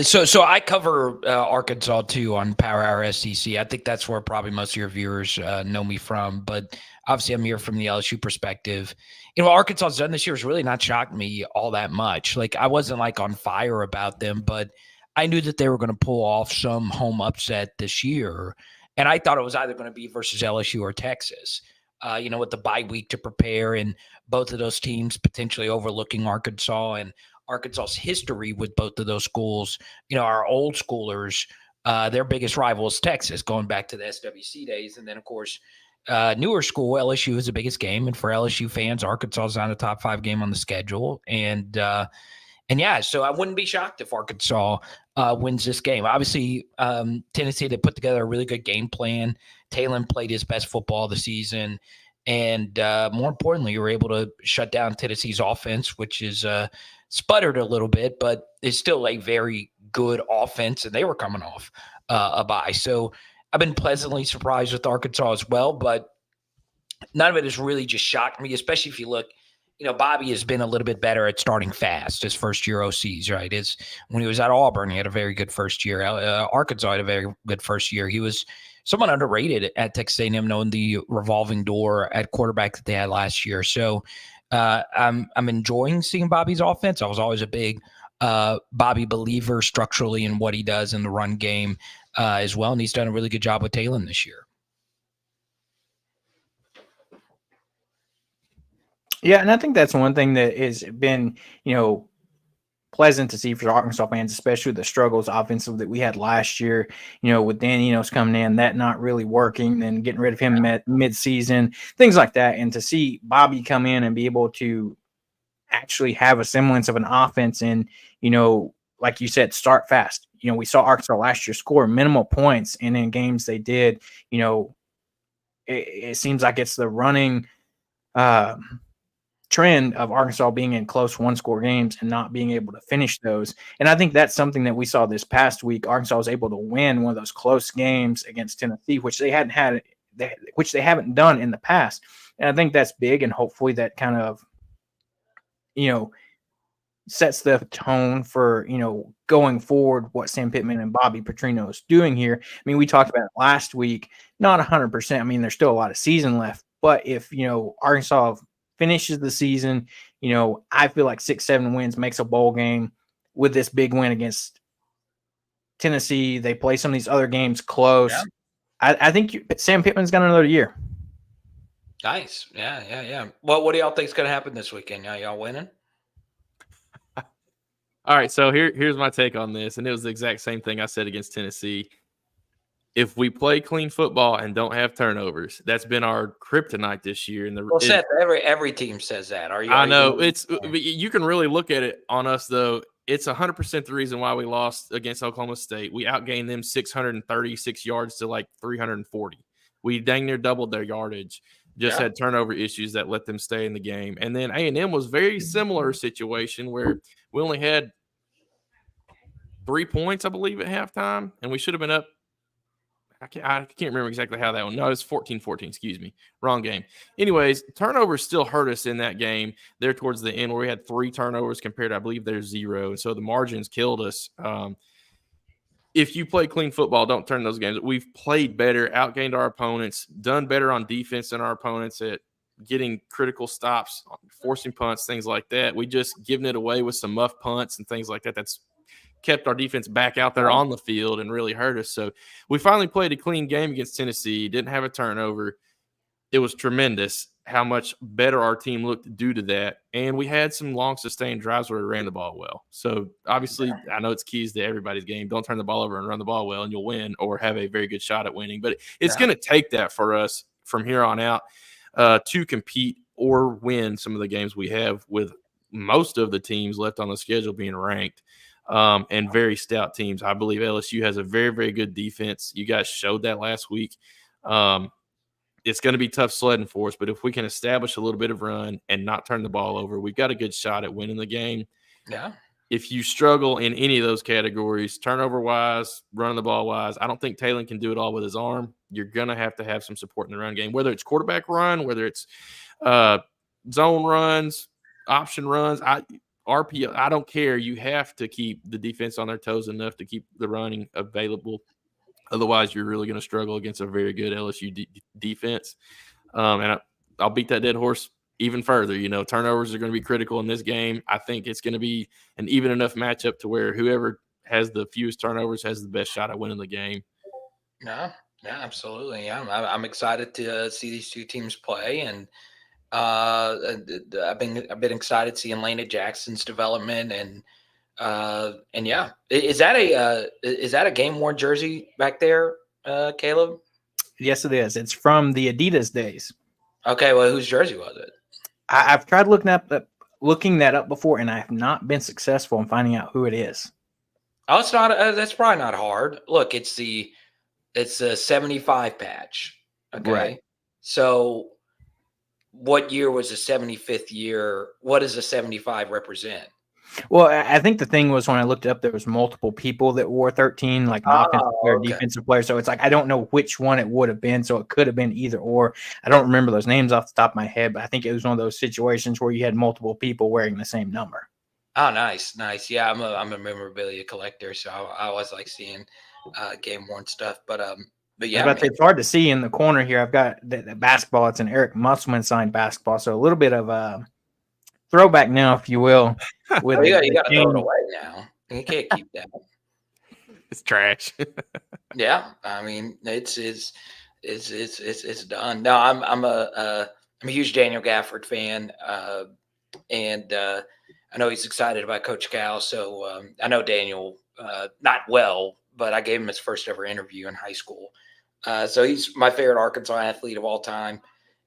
Speaker 3: so I cover Arkansas too on Power Hour SEC. I think that's where probably most of your viewers know me from. But obviously, I'm here from the LSU perspective. Arkansas's done this year has really not shocked me all that much. Like, I wasn't on fire about them, but I knew that they were going to pull off some home upset this year, and I thought it was either going to be versus LSU or Texas. With the bye week to prepare, and both of those teams potentially overlooking Arkansas, and Arkansas's history with both of those schools, our old schoolers Their biggest rival is Texas, going back to the SWC days. And then, of course, newer school, LSU is the biggest game. And for LSU fans, Arkansas is on the top 5 game on the schedule. And yeah, so I wouldn't be shocked if Arkansas wins this game. Obviously, Tennessee, they put together a really good game plan. Talon played his best football of the season. And more importantly, you were able to shut down Tennessee's offense, which is sputtered a little bit, but is still a very good offense. And they were coming off a bye. So I've been pleasantly surprised with Arkansas as well, but none of it has really just shocked me, especially if you look. Bobby has been a little bit better at starting fast his first year OCs, right? When he was at Auburn, he had a very good first year. Arkansas had a very good first year. He was somewhat underrated at Texas A&M, knowing the revolving door at quarterback that they had last year. So I'm enjoying seeing Bobby's offense. I was always a big Bobby believer structurally in what he does in the run game as well, and he's done a really good job with Talon this year.
Speaker 1: Yeah, and I think that's one thing that has been, pleasant to see for Arkansas fans, especially the struggles offensive that we had last year, with Dan Enos coming in, that not really working, then getting rid of him mid-season, things like that. And to see Bobby come in and be able to actually have a semblance of an offense and, like you said, start fast. We saw Arkansas last year score minimal points, and in games they did, it seems like it's the running trend of Arkansas being in close one-score games and not being able to finish those. And I think that's something that we saw this past week. Arkansas was able to win one of those close games against Tennessee, which they haven't done in the past. And I think that's big, and hopefully that kind of, sets the tone for, going forward what Sam Pittman and Bobby Petrino is doing here. I mean, we talked about it last week, not 100%. I mean, there's still a lot of season left, but if, Arkansas finishes the season, I feel like 6-7 wins makes a bowl game. With this big win against Tennessee, they play some of these other games close. Yeah. I think Sam Pittman's got another year.
Speaker 3: Nice. Yeah. Well, what do y'all think is going to happen this weekend? Y'all winning?
Speaker 2: All right, so here's my take on this, and it was the exact same thing I said against Tennessee. If we play clean football and don't have turnovers, that's been our kryptonite this year.
Speaker 3: Seth, every team says that.
Speaker 2: I know you can really look at it on us though. It's 100% the reason why we lost against Oklahoma State. We outgained them 636 yards to like 340. We dang near doubled their yardage. Just had turnover issues that let them stay in the game. And then A&M was very similar situation where we only had 3 points, I believe, at halftime, and we should have been up. I can't remember exactly how that one. No, it was 14-14. Excuse me. Wrong game. Anyways, turnovers still hurt us in that game there towards the end where we had 3 turnovers compared to, I believe, there's 0. And so the margins killed us. If you play clean football, don't turn those games. We've played better, outgained our opponents, done better on defense than our opponents at getting critical stops, forcing punts, things like that. We just given it away with some muff punts and things like that. That's kept our defense back out there on the field and really hurt us. So we finally played a clean game against Tennessee, didn't have a turnover. It was tremendous how much better our team looked due to that. And we had some long sustained drives where we ran the ball well. So obviously I know it's keys to everybody's game. Don't turn the ball over and run the ball well and you'll win or have a very good shot at winning. But it's going to take that for us from here on out to compete or win some of the games we have, with most of the teams left on the schedule being ranked. And very stout teams. I believe LSU has a very, very good defense. You guys showed that last week. It's going to be tough sledding for us, but if we can establish a little bit of run and not turn the ball over, we've got a good shot at winning the game.
Speaker 3: Yeah.
Speaker 2: If you struggle in any of those categories, turnover-wise, running the ball-wise, I don't think Talon can do it all with his arm. You're going to have some support in the run game, whether it's quarterback run, whether it's zone runs, option runs, RPO, I don't care. You have to keep the defense on their toes enough to keep the running available. Otherwise, you're really going to struggle against a very good LSU defense. And I'll beat that dead horse even further. Turnovers are going to be critical in this game. I think it's going to be an even enough matchup to where whoever has the fewest turnovers has the best shot at winning the game.
Speaker 3: Yeah, absolutely. Yeah, I'm excited to see these two teams play, and I've been excited seeing Lena Jackson's development, and And yeah, is that a game worn jersey back there, Caleb?
Speaker 1: Yes, it is. It's from the Adidas days.
Speaker 3: Okay, well, whose jersey was it?
Speaker 1: I've tried looking that up before, and I have not been successful in finding out who it is.
Speaker 3: Oh, it's not. That's probably not hard. Look, it's a 75 patch. Okay,
Speaker 1: Right.
Speaker 3: so what year was the 75th year? What does the 75 represent?
Speaker 1: Well, I think the thing was when I looked it up, there was multiple people that wore 13, like an offensive player,
Speaker 3: okay.
Speaker 1: defensive player. So it's like I don't know which one it would have been. So it could have been either or. I don't remember those names off the top of my head, but I think it was one of those situations where you had multiple people wearing the same number.
Speaker 3: Oh, nice. Yeah, I'm a memorabilia collector, so I always like seeing game worn stuff. But yeah,
Speaker 1: But it's hard to see in the corner here. I've got the basketball. It's an Eric Musselman signed basketball, so a little bit of a throwback now, if you will. With
Speaker 3: you got to throw it away now. You can't keep that.
Speaker 2: It's trash.
Speaker 3: Yeah, I mean it's done. No, I'm a huge Daniel Gafford fan, and I know he's excited about Coach Cal. So I know Daniel not well, but I gave him his first ever interview in high school. So he's my favorite Arkansas athlete of all time,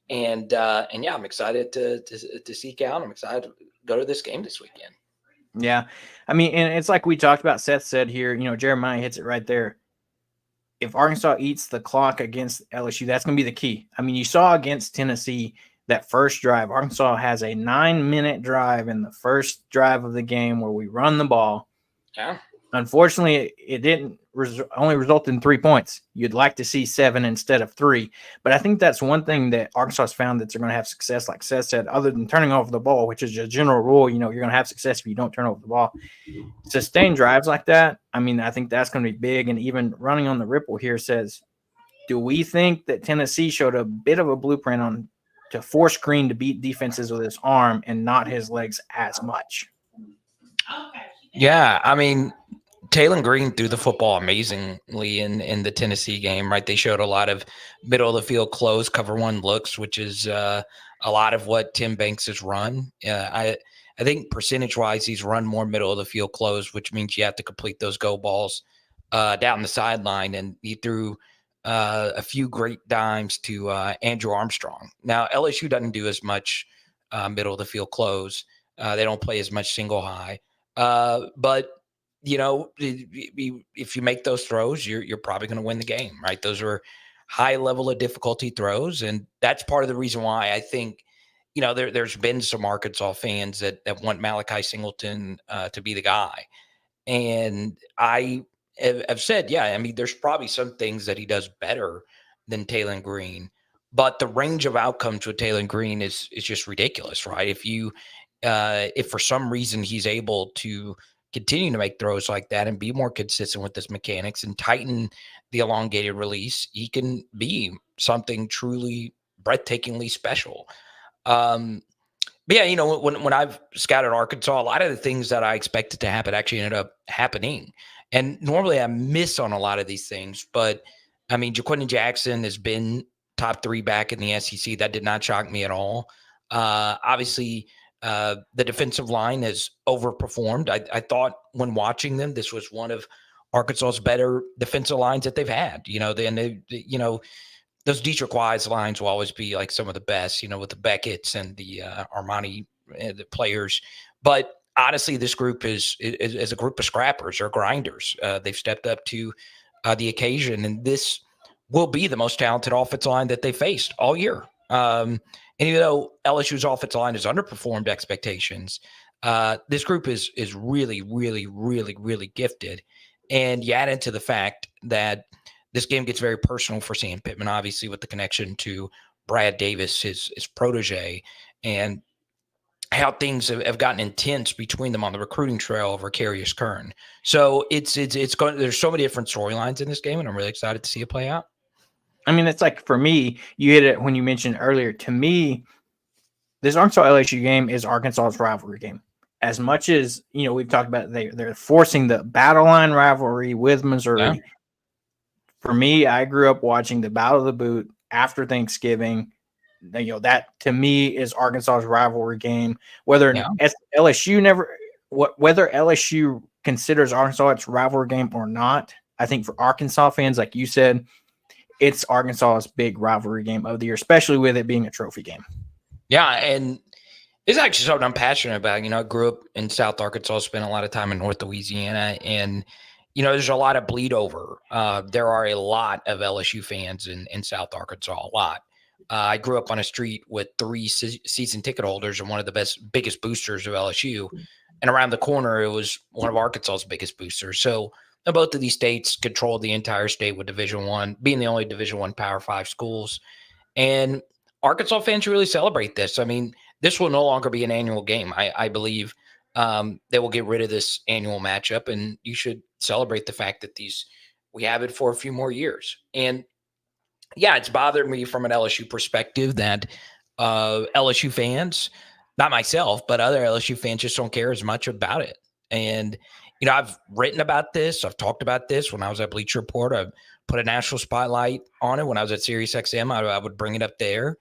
Speaker 3: and yeah, I'm excited to see Cal. I'm excited to go to this game this weekend.
Speaker 1: Yeah. I mean, and it's like we talked about, Seth said here, Jeremiah hits it right there. If Arkansas eats the clock against LSU, that's going to be the key. I mean, you saw against Tennessee that first drive. Arkansas has a 9-minute drive in the first drive of the game where we run the ball.
Speaker 3: Yeah.
Speaker 1: Unfortunately, it didn't only result in 3 points. You'd like to see 7 instead of 3. But I think that's one thing that Arkansas has found that they're going to have success, like Seth said, other than turning over the ball, which is a general rule. You're going to have success if you don't turn over the ball. Sustained drives like that, I mean, I think that's going to be big. And even running on the Ripple here says, do we think that Tennessee showed a bit of a blueprint to force Green to beat defenses with his arm and not his legs as much?
Speaker 3: Yeah, I mean, Taylor Green threw the football amazingly in the Tennessee game, right? They showed a lot of middle of the field close, cover one looks, which is a lot of what Tim Banks has run. I think percentage wise, he's run more middle of the field close, which means you have to complete those go balls down the sideline. And he threw a few great dimes to Andrew Armstrong. Now, LSU doesn't do as much middle of the field close. They don't play as much single high. But if you make those throws, you're probably going to win the game, right? Those are high level of difficulty throws. And that's part of the reason why I think, there's been some Arkansas fans that want Malachi Singleton to be the guy. And I have said, yeah, I mean, there's probably some things that he does better than Taylor Green, but the range of outcomes with Taylor Green is just ridiculous, right? If for some reason he's able to continue to make throws like that and be more consistent with his mechanics and tighten the elongated release, he can be something truly breathtakingly special. But yeah, when I've scouted Arkansas, a lot of the things that I expected to happen actually ended up happening. And normally I miss on a lot of these things, but I mean, Jaquindon Jackson has been top 3 back in the SEC. That did not shock me at all. Obviously, the defensive line has overperformed. I thought when watching them, this was one of Arkansas's better defensive lines that they've had. Those Dietrich Wise lines will always be like some of the best, with the Beckett's and the Armani the players. But honestly, this group is a group of scrappers or grinders. They've stepped up to the occasion, and this will be the most talented offensive line that they faced all year. And even though LSU's offensive line has underperformed expectations, this group is really, really, really, really gifted. And you add into the fact that this game gets very personal for Sam Pittman, obviously, with the connection to Brad Davis, his protege, and how things have gotten intense between them on the recruiting trail over Carius Kern. So it's going. There's so many different storylines in this game, and I'm really excited to see it play out.
Speaker 1: I mean, it's like, for me, you hit it when you mentioned earlier. To me, this Arkansas LSU game is Arkansas's rivalry game. As much as, we've talked about, they're forcing the battle line rivalry with Missouri. Yeah. For me, I grew up watching the Battle of the Boot after Thanksgiving. That to me is Arkansas's rivalry game. Whether LSU never whether LSU considers Arkansas its rivalry game or not, I think for Arkansas fans, like you said, it's Arkansas's big rivalry game of the year, especially with it being a trophy game.
Speaker 3: Yeah, and it's actually something I'm passionate about. I grew up in South Arkansas, spent a lot of time in North Louisiana, and there's a lot of bleed over. There are a lot of LSU fans in South Arkansas, a lot. I grew up on a street with 3 season ticket holders and one of the biggest boosters of LSU. And around the corner, it was one of Arkansas's biggest boosters. So both of these states controlled the entire state with Division I, being the only Division I Power 5 schools. And Arkansas fans really celebrate this. I mean, this will no longer be an annual game. I believe they will get rid of this annual matchup, and you should celebrate the fact that we have it for a few more years. And yeah, it's bothered me from an LSU perspective that LSU fans, not myself, but other LSU fans just don't care as much about it. And, I've written about this. I've talked about this when I was at Bleacher Report. I put a national spotlight on it when I was at Sirius XM. I would bring it up there.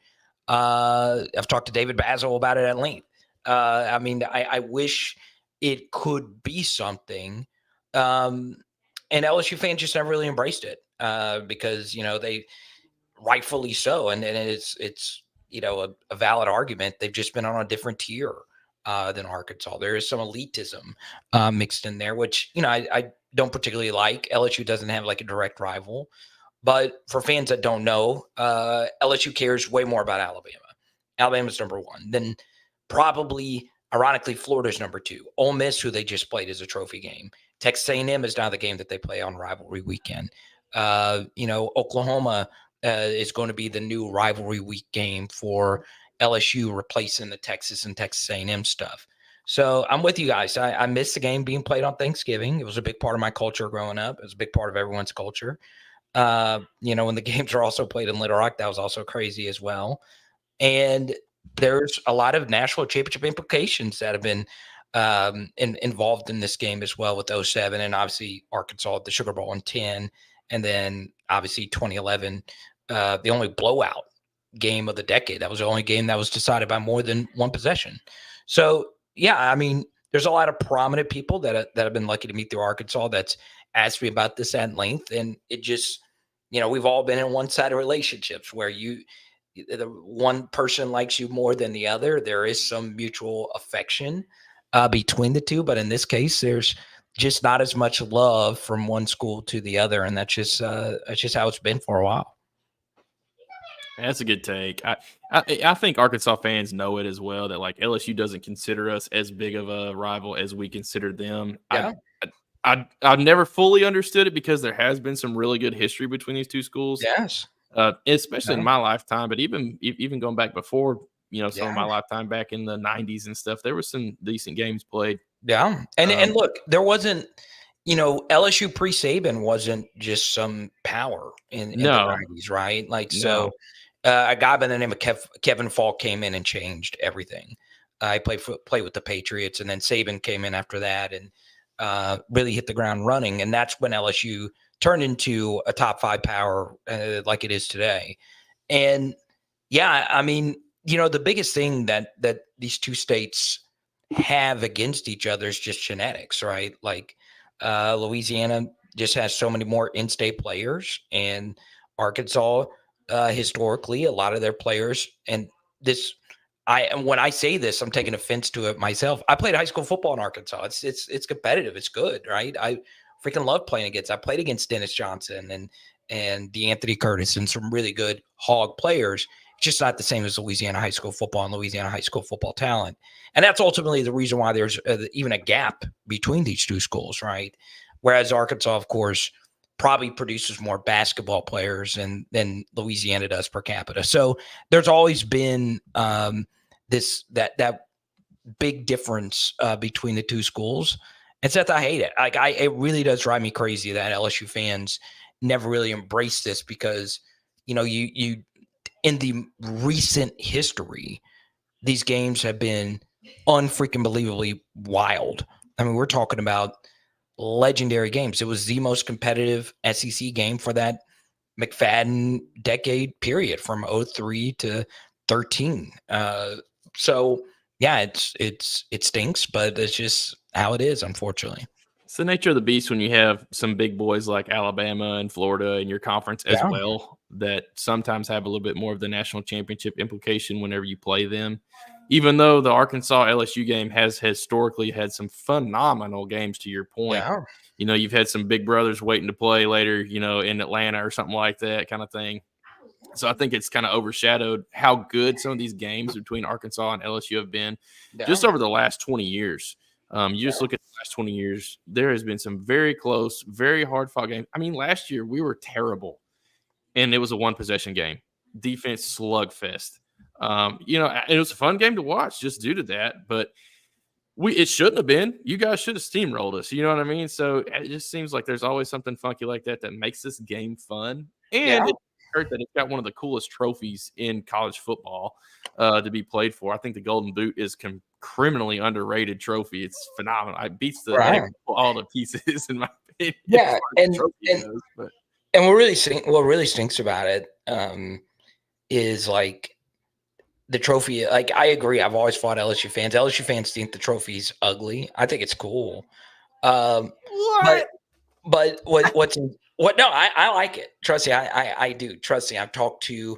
Speaker 3: I've talked to David Basil about it at length. I wish it could be something. And LSU fans just never really embraced it because, they rightfully so. And it's a valid argument. They've just been on a different tier than Arkansas. There is some elitism mixed in there, which, I don't particularly like. LSU doesn't have like a direct rival. But for fans that don't know, LSU cares way more about Alabama. Alabama's number 1. Then probably, ironically, Florida's number 2. Ole Miss, who they just played, is a trophy game. Texas A&M is now the game that they play on rivalry weekend. Oklahoma is going to be the new rivalry week game for LSU, replacing the Texas and Texas A&M stuff. So I'm with you guys. I miss the game being played on Thanksgiving. It was a big part of my culture growing up. It was a big part of everyone's culture. When the games are also played in Little Rock, that was also crazy as well. And there's a lot of national championship implications that have been involved in this game as well with 07 and obviously Arkansas at the Sugar Bowl in 10. And then obviously 2011, the only blowout game of the decade. That was the only game that was decided by more than one possession. So, yeah, I mean, there's a lot of prominent people that have been lucky to meet through Arkansas that's asked me about this at length. And it just, we've all been in one-sided relationships where the one person likes you more than the other. There is some mutual affection between the two. But in this case, there's just not as much love from one school to the other. And that's just how it's been for a while.
Speaker 2: That's a good take. I think Arkansas fans know it as well, that like LSU doesn't consider us as big of a rival as we consider them.
Speaker 3: Yeah.
Speaker 2: I've never fully understood it because there has been some really good history between these two schools.
Speaker 3: Yes.
Speaker 2: Especially in my lifetime, but even going back before, some of my lifetime back in the 90s and stuff, there was some decent games played.
Speaker 3: Yeah. And look, there wasn't, LSU pre-Saban wasn't just some power in the 90s, right? So a guy by the name of Kevin Falk came in and changed everything. I played with the Patriots, and then Saban came in after that and really hit the ground running. And that's when LSU turned into a top 5 power like it is today. And yeah, I mean, the biggest thing that these two states have against each other is just genetics, right? Like Louisiana just has so many more in-state players, and Arkansas historically, a lot of their players, and when I say this, I'm taking offense to it myself. I played high school football in Arkansas. It's competitive. It's good, right? I freaking love playing against. I played against Dennis Johnson and DeAnthony Curtis and some really good Hawg players. It's just not the same as Louisiana high school football and Louisiana high school football talent. And that's ultimately the reason why there's even a gap between these two schools, right? Whereas Arkansas, of course, probably produces more basketball players than Louisiana does per capita. So there's always been that big difference between the two schools. And Seth, I hate it. It really does drive me crazy that LSU fans never really embrace this because, you in the recent history, these games have been unfreaking believably wild. I mean, we're talking about legendary games. It was the most competitive SEC game for that McFadden decade period from 03 to 13. So, yeah, it stinks, but it's just how it is, unfortunately.
Speaker 2: It's the nature of the beast when you have some big boys like Alabama and Florida in your conference as
Speaker 3: Yeah.
Speaker 2: well, that sometimes have a little bit more of the national championship implication whenever you play them. Even though the Arkansas LSU game has historically had some phenomenal games, to your point.
Speaker 3: Yeah.
Speaker 2: You've had some big brothers waiting to play later, in Atlanta or something like that kind of thing. So I think it's kind of overshadowed how good some of these games between Arkansas and LSU have been just over the last 20 years. You just look at the last 20 years, there has been some very close, very hard fought games. I mean, last year we were terrible, and it was a one possession game, defense slugfest. It was a fun game to watch just due to that, but it shouldn't have been. You guys should have steamrolled us. You know what I mean? So it just seems like there's always something funky like that makes this game fun. And it's hurt that it's got one of the coolest trophies in college football to be played for. I think the Golden Boot is criminally underrated trophy. It's phenomenal. It beats the heck all the pieces in my opinion.
Speaker 3: Yeah, and what really stinks about it is like the trophy. Like, I agree. I've always fought LSU fans. LSU fans think the trophy's ugly. I think it's cool. But what's no, I like it. Trust me, I do. Trust me, I've talked to.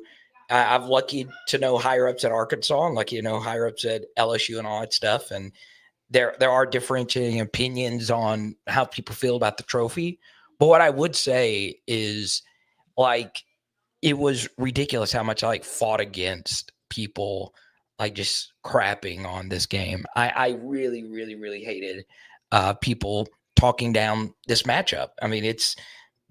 Speaker 3: I'm lucky to know higher ups at Arkansas. I'm lucky to know higher ups at LSU and all that stuff. And there are differentiating opinions on how people feel about the trophy. But what I would say is, like, it was ridiculous how much I fought against people just crapping on this game. I really, really, really hated people talking down this matchup. I mean, it's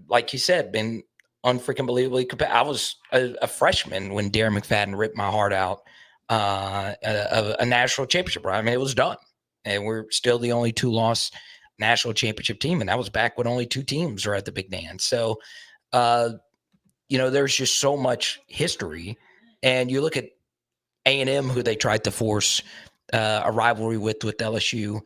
Speaker 3: like you said, been unfreaking believably competitive. I was a freshman when Darren McFadden ripped my heart out a national championship. Right? I mean, it was done, and we're still the only 2-loss national championship team, and that was back when only 2 teams were at the Big Dance. So, there's just so much history, and you look at A&M, who they tried to force a rivalry with LSU.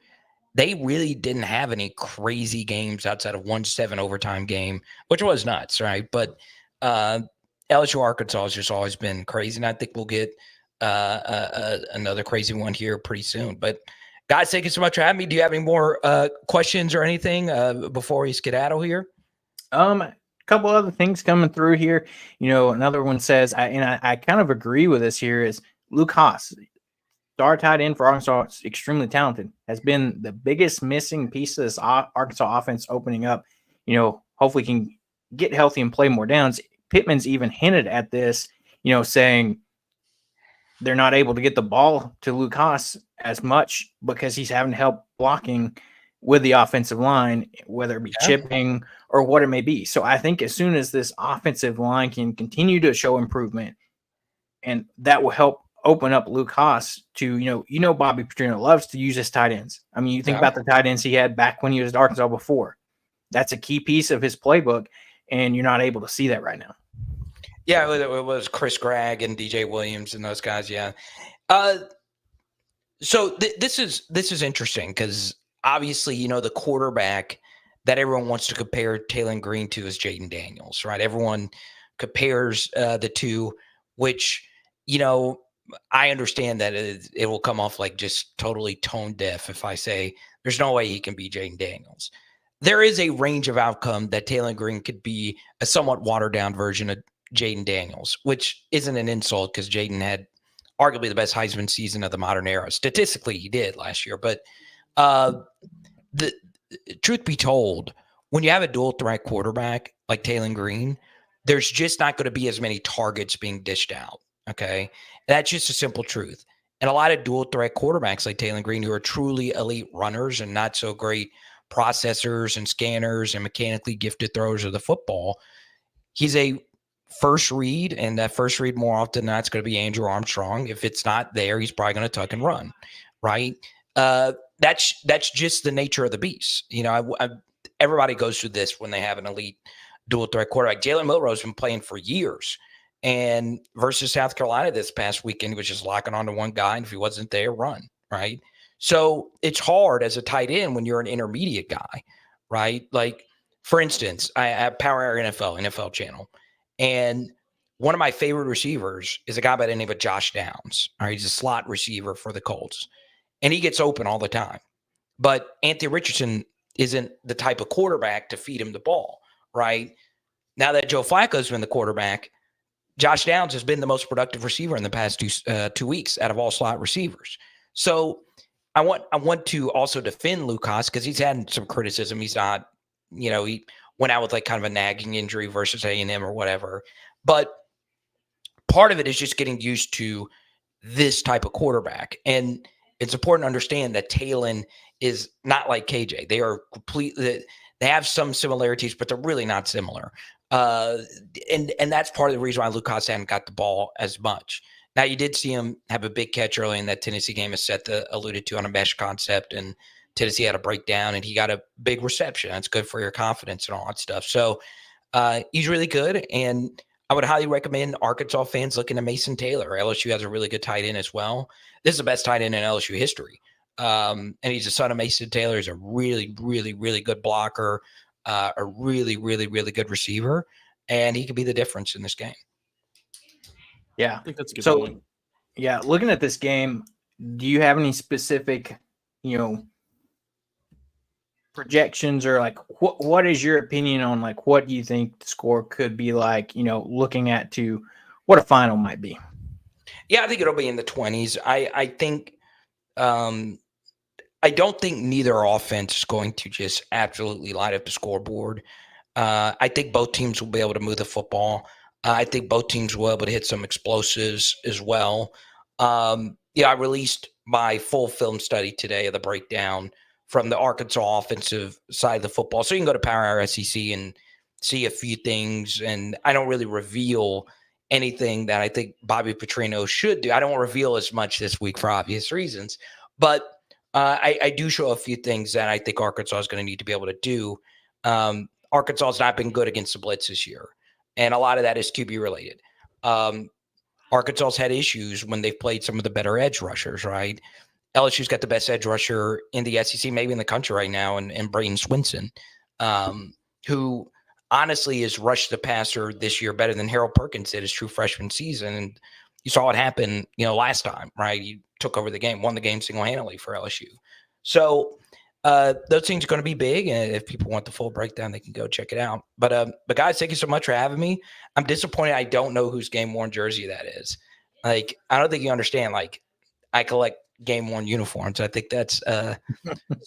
Speaker 3: They really didn't have any crazy games outside of 1-7 overtime game, which was nuts, right? But LSU Arkansas has just always been crazy, and I think we'll get another crazy one here pretty soon. But guys, thank you so much for having me. Do you have any more questions or anything before we skedaddle here?
Speaker 1: A couple other things coming through here. Another one says, I kind of agree with this here, is Luke Haas, star tight end for Arkansas, is extremely talented, has been the biggest missing piece of this Arkansas offense opening up. Hopefully can get healthy and play more downs. Pittman's even hinted at this, saying they're not able to get the ball to Luke Haas as much because he's having help blocking with the offensive line, whether it be chipping or what it may be. So I think as soon as this offensive line can continue to show improvement, and that will help open up Luke Haas to, Bobby Petrino loves to use his tight ends. I mean, you think about the tight ends he had back when he was at Arkansas before. That's a key piece of his playbook, and you're not able to see that right now.
Speaker 3: Yeah, it was Chris Gregg and DJ Williams and those guys, yeah. So this is interesting because obviously, the quarterback that everyone wants to compare Taylor Green to is Jaden Daniels, right? Everyone compares the two, which, I understand that it will come off like just totally tone deaf if I say there's no way he can be Jaden Daniels. There is a range of outcome that Taylor Green could be a somewhat watered down version of Jaden Daniels, which isn't an insult because Jaden had arguably the best Heisman season of the modern era. Statistically, he did last year. But the truth be told, when you have a dual threat quarterback like Taylor Green, there's just not going to be as many targets being dished out. Okay. That's just a simple truth. And a lot of dual threat quarterbacks like Taylor Green, who are truly elite runners and not so great processors and scanners and mechanically gifted throwers of the football, he's a first read, and that first read more often than not is going to be Andrew Armstrong. If it's not there, he's probably going to tuck and run, right? That's just the nature of the beast. Everybody goes through this when they have an elite dual threat quarterback. Jalen Milroe's been playing for years, and versus South Carolina this past weekend, he was just locking onto one guy, and if he wasn't there, run, right? So it's hard as a tight end when you're an intermediate guy, right? Like, for instance, I have Power Hour NFL channel, and one of my favorite receivers is a guy by the name of Josh Downs. All right, he's a slot receiver for the Colts, and he gets open all the time. But Anthony Richardson isn't the type of quarterback to feed him the ball, right? Now that Joe Flacco's been the quarterback, Josh Downs has been the most productive receiver in the past 2 weeks out of all slot receivers. So I want to also defend Lucas because he's had some criticism. He's not, he went out with like kind of a nagging injury versus A&M or whatever. But part of it is just getting used to this type of quarterback. And it's important to understand that Talon is not like KJ. They are completely, they have some similarities, but they're really not similar. And that's part of the reason why Lucas hadn't got the ball as much. Now, you did see him have a big catch early in that Tennessee game, as Seth alluded to, on a mesh concept, and Tennessee had a breakdown, and he got a big reception. That's good for your confidence and all that stuff. So he's really good, and I would highly recommend Arkansas fans looking at Mason Taylor. LSU has a really good tight end as well. This is the best tight end in LSU history. And he's the son of Mason Taylor. He's a really, really, really good blocker, a really, really, really good receiver, and he could be the difference in this game.
Speaker 1: Yeah.
Speaker 2: I think that's a good point.
Speaker 1: Yeah, looking at this game, do you have any specific, projections, or like what is your opinion on like what do you think the score could be like, looking at to what a final might be?
Speaker 3: Yeah, I think it'll be in the 20s. I think I don't think neither offense is going to just absolutely light up the scoreboard. I think both teams will be able to move the football. I think both teams will be able to hit some explosives as well. I released my full film study today of the breakdown from the Arkansas offensive side of the football. So you can go to Power Hour SEC and see a few things. And I don't really reveal anything that I think Bobby Petrino should do. I don't reveal as much this week for obvious reasons. But I do show a few things that I think Arkansas is going to need to be able to do. Arkansas has not been good against the blitz this year, and a lot of that is QB related. Arkansas's had issues when they've played some of the better edge rushers, right? LSU's got the best edge rusher in the SEC, maybe in the country right now, and Braden Swinson, who honestly has rushed the passer this year better than Harold Perkins did his true freshman season. And you saw it happen, last time, right? He took over the game, won the game single-handedly for LSU. So those things are going to be big, and if people want the full breakdown, they can go check it out. But guys, thank you so much for having me. I'm disappointed I don't know whose game-worn jersey that is. Like, I don't think you understand. Like, I collect game-worn uniforms. I think that's so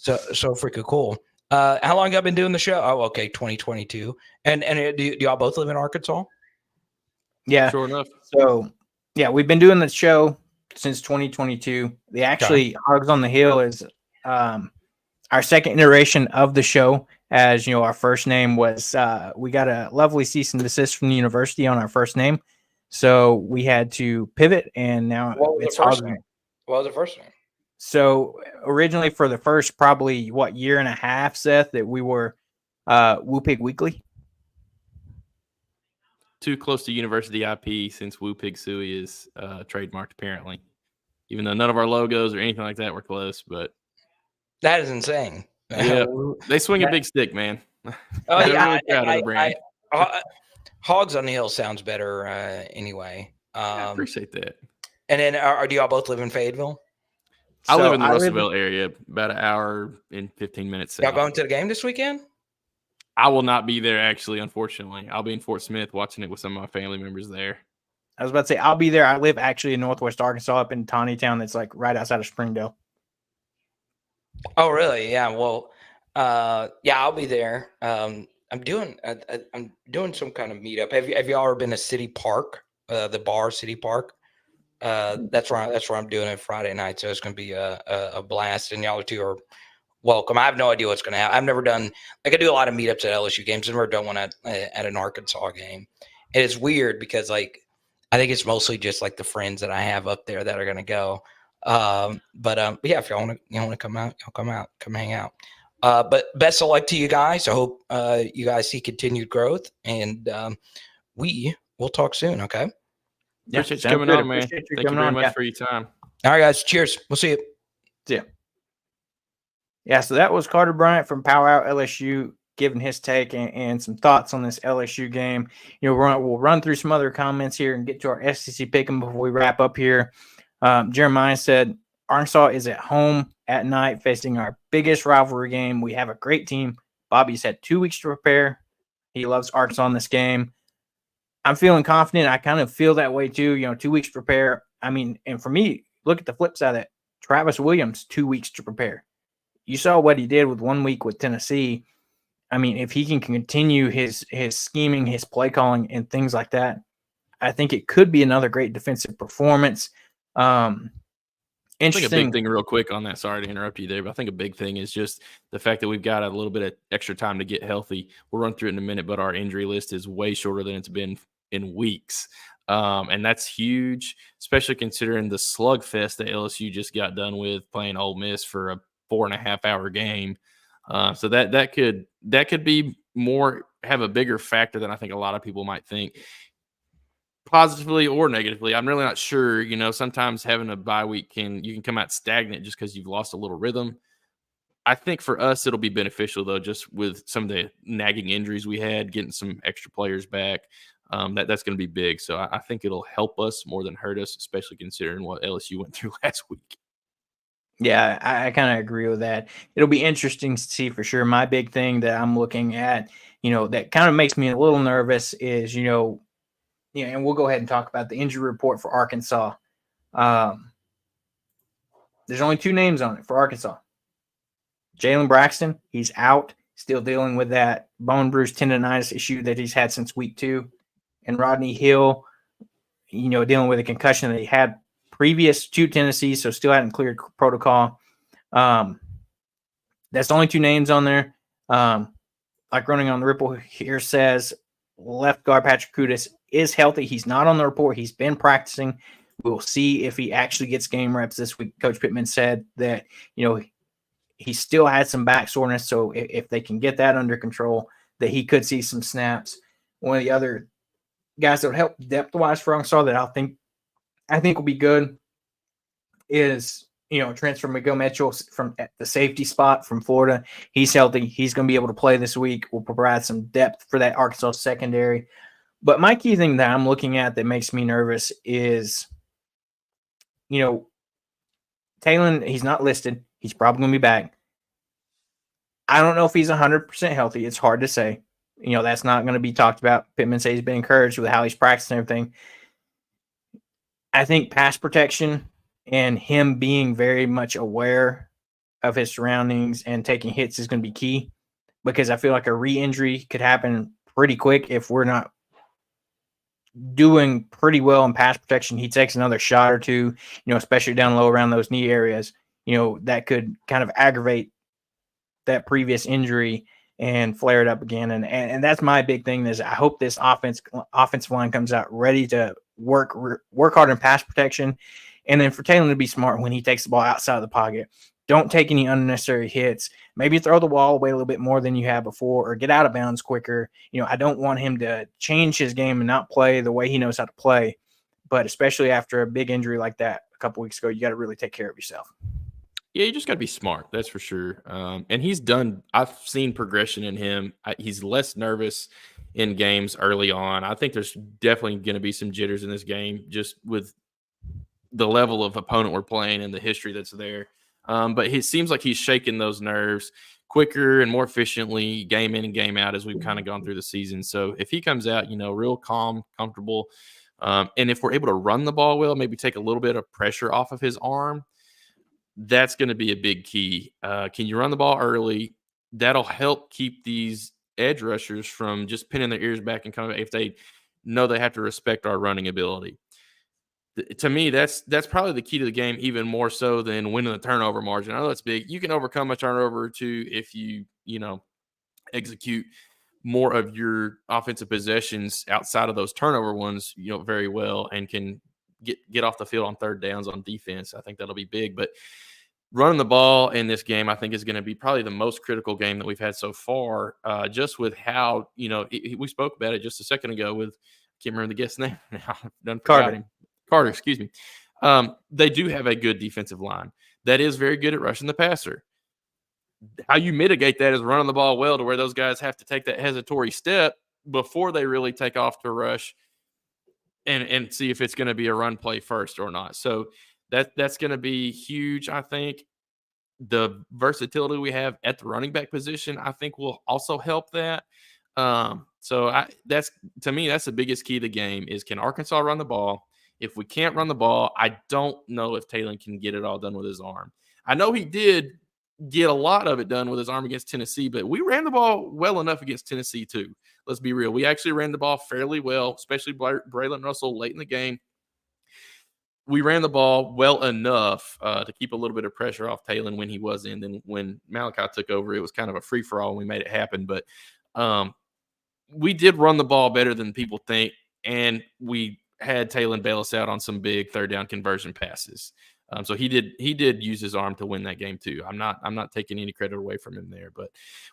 Speaker 3: freaking cool. How long have you been doing the show? Oh, okay, 2022. And do y'all both live in Arkansas?
Speaker 1: Yeah,
Speaker 2: Sure enough.
Speaker 1: So, yeah, we've been doing the show since 2022. The actually Hogs on the Hill is our second iteration of the show. As you know, our first name was we got a lovely cease and desist from the university on our first name, so we had to pivot, and now it's Hogs.
Speaker 3: What was the first name?
Speaker 1: So originally, for the first probably year and a half, Seth, that we were Woo Pig Weekly.
Speaker 2: Too close to University IP since Woo Pig Suey is trademarked, apparently. Even though none of our logos or anything like that were close, but
Speaker 3: that is insane.
Speaker 2: Yeah, they swing a big stick, man.
Speaker 3: Oh yeah,
Speaker 2: really proud of the brand.
Speaker 3: Hogs on the Hill sounds better anyway.
Speaker 2: I appreciate that.
Speaker 3: And then, do y'all both live in Fayetteville?
Speaker 2: I live in the Russellville area, about an hour and 15 minutes.
Speaker 3: Y'all going to the game this weekend?
Speaker 2: I will not be there, actually, unfortunately. I'll be in Fort Smith watching it with some of my family members there.
Speaker 1: I was about to say, I'll be there. I live actually in Northwest Arkansas, up in Taneytown. That's like right outside of Springdale.
Speaker 3: Oh, really? Yeah. Well, I'll be there. I'm doing some kind of meetup. Have y'all ever been to City Park, the bar City Park? That's where I'm doing it Friday night. So it's going to be a blast, and y'all two are welcome. I have no idea what's going to happen. I've never done, like, I do a lot of meetups at LSU games. I've never done one at an Arkansas game. And it's weird because, like, I think it's mostly just like the friends that I have up there that are going to go. But yeah, if y'all want to come out, come hang out. But best of luck to you guys. I hope you guys see continued growth, and we will talk soon. Okay.
Speaker 2: Appreciate you coming on, man. Thank you very much for your time.
Speaker 3: All right, guys. Cheers. We'll see you.
Speaker 1: See ya. Yeah, so that was Carter Bryant from Power Out LSU. giving his take and some thoughts on this LSU game. We'll run through some other comments here and get to our SEC pick'em before we wrap up here. Jeremiah said, Arkansas is at home at night facing our biggest rivalry game. We have a great team. Bobby's had 2 weeks to prepare. He loves Arkansas in this game. I'm feeling confident. I kind of feel that way too. 2 weeks to prepare. I mean, and for me, look at the flip side of that. Travis Williams, 2 weeks to prepare. You saw what he did with 1 week with Tennessee. I mean, if he can continue his scheming, his play calling, and things like that, I think it could be another great defensive performance.
Speaker 2: Interesting. I think a big thing real quick on that, sorry to interrupt you there, but I think a big thing is just the fact that we've got a little bit of extra time to get healthy. We'll run through it in a minute, but our injury list is way shorter than it's been in weeks. And that's huge, especially considering the slugfest that LSU just got done with playing Ole Miss for a 4.5-hour game. So that could be more, have a bigger factor than I think a lot of people might think, positively or negatively. I'm really not sure. Sometimes having a bye week you can come out stagnant just because you've lost a little rhythm. I think for us it'll be beneficial though, just with some of the nagging injuries we had, getting some extra players back. That's going to be big. So I think it'll help us more than hurt us, especially considering what LSU went through last week.
Speaker 1: Yeah, I kind of agree with that. It'll be interesting to see for sure. My big thing that I'm looking at, that kind of makes me a little nervous is, and we'll go ahead and talk about the injury report for Arkansas. There's only 2 names on it for Arkansas. Jalen Braxton, he's out, still dealing with that bone bruise tendonitis issue that he's had since week 2. And Rodney Hill, dealing with a concussion that he had previous to Tennessee, so still hadn't cleared protocol. That's the only 2 names on there. Like Running on the Ripple here says, left guard Patrick Kudus is healthy. He's not on the report. He's been practicing. We'll see if he actually gets game reps this week. Coach Pittman said that, he still had some back soreness, so if they can get that under control, that he could see some snaps. One of the other guys that would help depth-wise for Arkansas that I think will be good is, transfer Miguel Mitchell from at the safety spot from Florida. He's healthy. He's going to be able to play this week. Will provide some depth for that Arkansas secondary. But my key thing that I'm looking at that makes me nervous is, Talon, he's not listed. He's probably going to be back. I don't know if he's 100% healthy. It's hard to say. That's not going to be talked about. Pittman says he's been encouraged with how he's practicing everything. I think pass protection and him being very much aware of his surroundings and taking hits is going to be key, because I feel like a re-injury could happen pretty quick if we're not doing pretty well in pass protection. He takes another shot or two, especially down low around those knee areas, that could kind of aggravate that previous injury and flare it up again. And that's my big thing is I hope this offensive line comes out ready to work hard in pass protection. And then for Taylor to be smart when he takes the ball outside of the pocket. Don't take any unnecessary hits. Maybe throw the ball away a little bit more than you have before, or get out of bounds quicker. I don't want him to change his game and not play the way he knows how to play. But especially after a big injury like that a couple weeks ago, you got to really take care of yourself.
Speaker 2: Yeah, you just got to be smart. That's for sure. And I've seen progression in him. He's less nervous in games early on. I think there's definitely going to be some jitters in this game just with the level of opponent we're playing and the history that's there. But it seems like he's shaking those nerves quicker and more efficiently game in and game out as we've kind of gone through the season. So if he comes out, real calm, comfortable, and if we're able to run the ball well, maybe take a little bit of pressure off of his arm, that's going to be a big key. Can you run the ball early? That'll help keep these edge rushers from just pinning their ears back and kind of, if they know they have to respect our running ability. To me, that's probably the key to the game, even more so than winning the turnover margin. I know that's big. You can overcome a turnover too if you execute more of your offensive possessions outside of those turnover ones, very well, and can get off the field on third downs on defense. I think that'll be big. But running the ball in this game, I think, is going to be probably the most critical game that we've had so far, just with how, we spoke about it just a second ago with, I can't remember the guest's name now. Carter, excuse me. They do have a good defensive line that is very good at rushing the passer. how you mitigate that is running the ball well to where those guys have to take that hesitatory step before they really take off to rush and see if it's going to be a run play first or not. So that's going to be huge, I think. The versatility we have at the running back position, I think, will also help that. That's to me, that's the biggest key to the game is, can Arkansas run the ball? If we can't run the ball, I don't know if Taylor can get it all done with his arm. I know he did get a lot of it done with his arm against Tennessee, but we ran the ball well enough against Tennessee too. Let's be real. We actually ran the ball fairly well, especially Braylon Russell late in the game. We ran the ball well enough to keep a little bit of pressure off Taylor when he was in. Then when Malachi took over, it was kind of a free-for-all and we made it happen. But we did run the ball better than people think, and we had Taylor bail us out on some big third down conversion passes. So he did use his arm to win that game too. I'm not taking any credit away from him there, but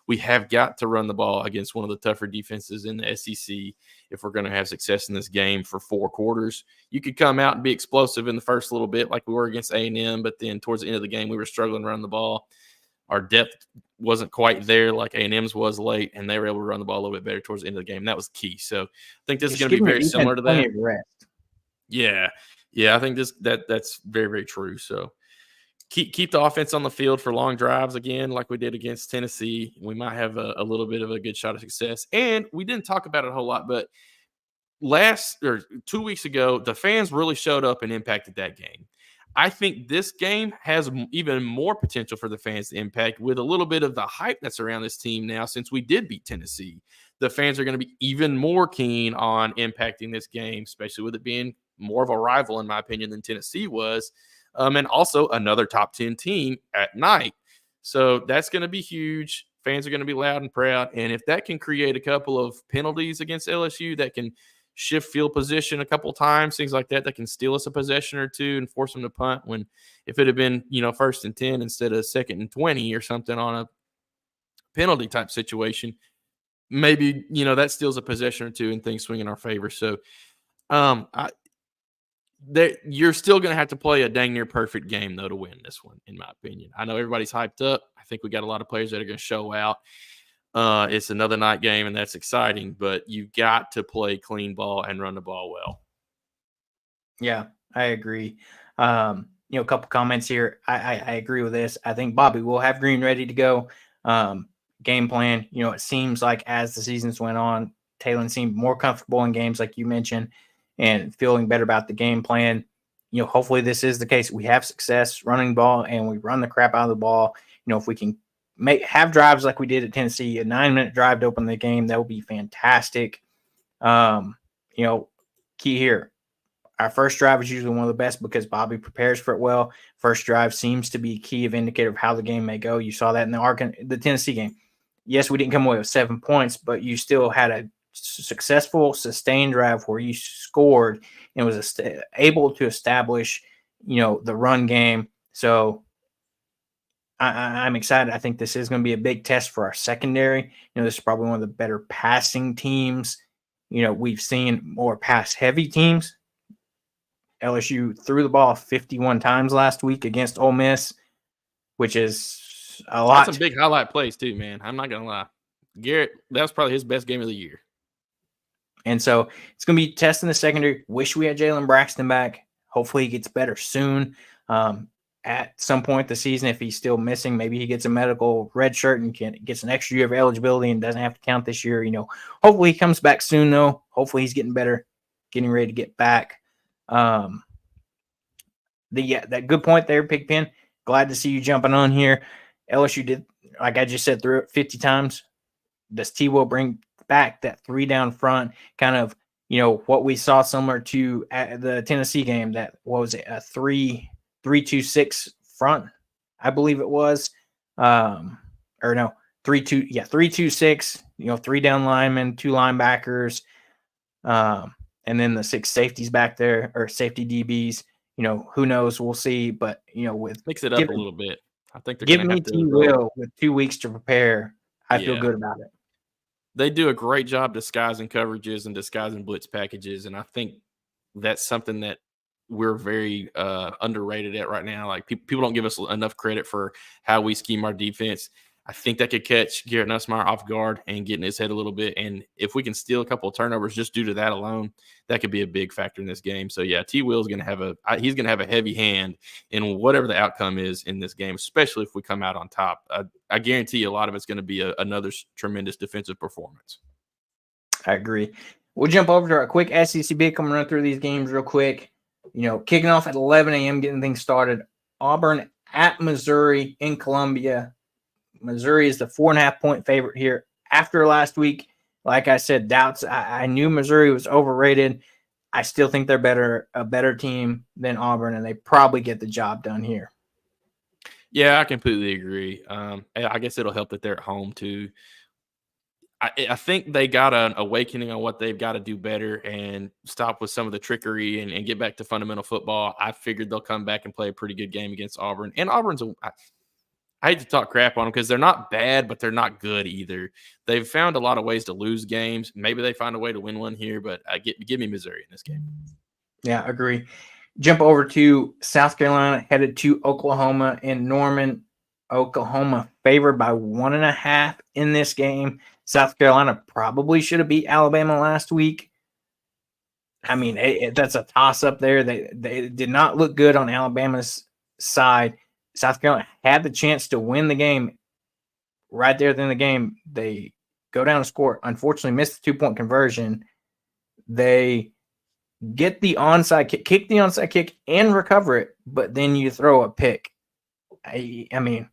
Speaker 2: we have got to run the ball against one of the tougher defenses in the SEC if we're going to have success in this game for 4 quarters. You could come out and be explosive in the first little bit like we were against A&M, but then towards the end of the game we were struggling to run the ball. Our depth wasn't quite there like A&M's was late, and they were able to run the ball a little bit better towards the end of the game. That was key. So I think this is going to be very similar to that. Yeah, I think that's very, very true. So keep the offense on the field for long drives again, like we did against Tennessee. We might have a little bit of a good shot of success. And we didn't talk about it a whole lot, but 2 weeks ago, the fans really showed up and impacted that game. I think this game has even more potential for the fans to impact with a little bit of the hype that's around this team now since we did beat Tennessee. The fans are going to be even more keen on impacting this game, especially with it being more of a rival, in my opinion, than Tennessee was, and also another top 10 team at night. So that's going to be huge. Fans are going to be loud and proud. And if that can create a couple of penalties against LSU that can shift field position a couple times, things like that can steal us a possession or two and force them to punt, when if it had been, 1st and 10 instead of 2nd and 20 or something on a penalty type situation, maybe, that steals a possession or two and things swing in our favor. So you're still going to have to play a dang near perfect game, though, to win this one, in my opinion. I know everybody's hyped up. I think we got a lot of players that are going to show out. It's another night game, and that's exciting, but you've got to play clean ball and run the ball well.
Speaker 1: Yeah, I agree. A couple comments here. I agree with this. I think Bobby will have Green ready to go. Game plan, it seems like as the seasons went on, Taylor seemed more comfortable in games like you mentioned and feeling better about the game plan. Hopefully this is the case. We have success running ball and we run the crap out of the ball. If we can have drives like we did at Tennessee, a 9-minute drive to open the game, that would be fantastic. Key here. Our first drive is usually one of the best because Bobby prepares for it well. First drive seems to be a key of indicator of how the game may go. You saw that in the Tennessee game. Yes, we didn't come away with 7 points, but you still had a successful, sustained drive where you scored and was able to establish, the run game. So I'm excited. I think this is going to be a big test for our secondary. This is probably one of the better passing teams. We've seen more pass-heavy teams. LSU threw the ball 51 times last week against Ole Miss, which is a lot.
Speaker 2: That's some big highlight plays too, man. I'm not going to lie. Garrett, that was probably his best game of the year.
Speaker 1: And so it's going to be testing the secondary. Wish we had Jalen Braxton back. Hopefully he gets better soon. At some point this season, if he's still missing, maybe he gets a medical red shirt and gets an extra year of eligibility and doesn't have to count this year. Hopefully he comes back soon, though. Hopefully he's getting better, getting ready to get back. That good point there, Pigpen. Glad to see you jumping on here. LSU did, like I just said, threw it 50 times. Does T-Will bring back that 3 down front, kind of, what we saw similar to at the Tennessee game? That, what was it, a 3-2-6 front, I believe it was. 3-2-6, 3 down linemen, 2 linebackers, and then the 6 safeties back there, or safety DBs. Who knows? We'll see. But, with
Speaker 2: mix it up a little bit. I think they're
Speaker 1: give me T-Will with 2 weeks to prepare. I feel good about it.
Speaker 2: They do a great job disguising coverages and disguising blitz packages, and I think that's something that we're very underrated at right now. Like people don't give us enough credit for how we scheme our defense. I think that could catch Garrett Nussmeier off guard and get in his head a little bit. And if we can steal a couple of turnovers just due to that alone, that could be a big factor in this game. So yeah, T. Will's going to have a heavy hand in whatever the outcome is in this game, especially if we come out on top. I guarantee you a lot of it's going to be another tremendous defensive performance.
Speaker 1: I agree. We'll jump over to our quick SEC pick. I'm going to run through these games real quick. Kicking off at 11 a.m., getting things started. Auburn at Missouri in Columbia. Missouri is the 4.5-point favorite here. After last week, like I said, doubts. I knew Missouri was overrated. I still think they're a better team than Auburn, and they probably get the job done here.
Speaker 2: Yeah, I completely agree. I guess it'll help that they're at home too. I think they got an awakening on what they've got to do better and stop with some of the trickery and get back to fundamental football. I figured they'll come back and play a pretty good game against Auburn. And Auburn's I hate to talk crap on them because they're not bad, but they're not good either. They've found a lot of ways to lose games. Maybe they find a way to win one here, but give me Missouri in this game.
Speaker 1: Yeah, agree. Jump over to South Carolina, headed to Oklahoma in Norman. Oklahoma favored by 1.5 in this game. South Carolina probably should have beat Alabama last week. I mean, that's a toss-up there. They did not look good on Alabama's side. South Carolina had the chance to win the game right there at the end of the game. They go down and score. Unfortunately, missed the 2-point conversion. They get the onside kick the onside kick, and recover it, but then you throw a pick. I mean,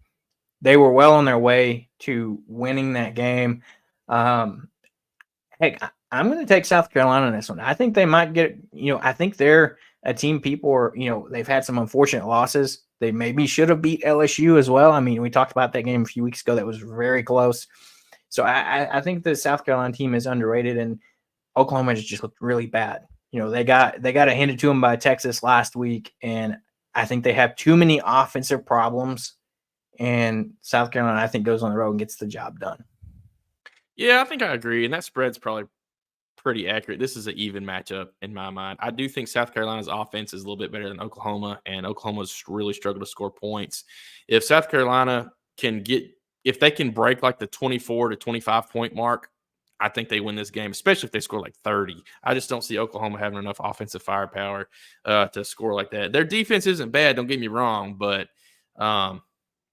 Speaker 1: they were well on their way to winning that game. Heck, I'm going to take South Carolina in this one. I think they might get, I think they're a team people are, they've had some unfortunate losses. They maybe should have beat LSU as well. I mean, we talked about that game a few weeks ago. That was very close. So I think the South Carolina team is underrated, and Oklahoma just looked really bad. They got it handed to them by Texas last week, and I think they have too many offensive problems. And South Carolina, I think, goes on the road and gets the job done.
Speaker 2: Yeah, I think I agree. And that spread's probably pretty accurate. This is an even matchup in my mind. I do think South Carolina's offense is a little bit better than Oklahoma, and Oklahoma's really struggled to score points. If South Carolina if they can break like the 24 to 25 point mark, I think they win this game, especially if they score like 30. I just don't see Oklahoma having enough offensive firepower to score like that. Their defense isn't bad, don't get me wrong, but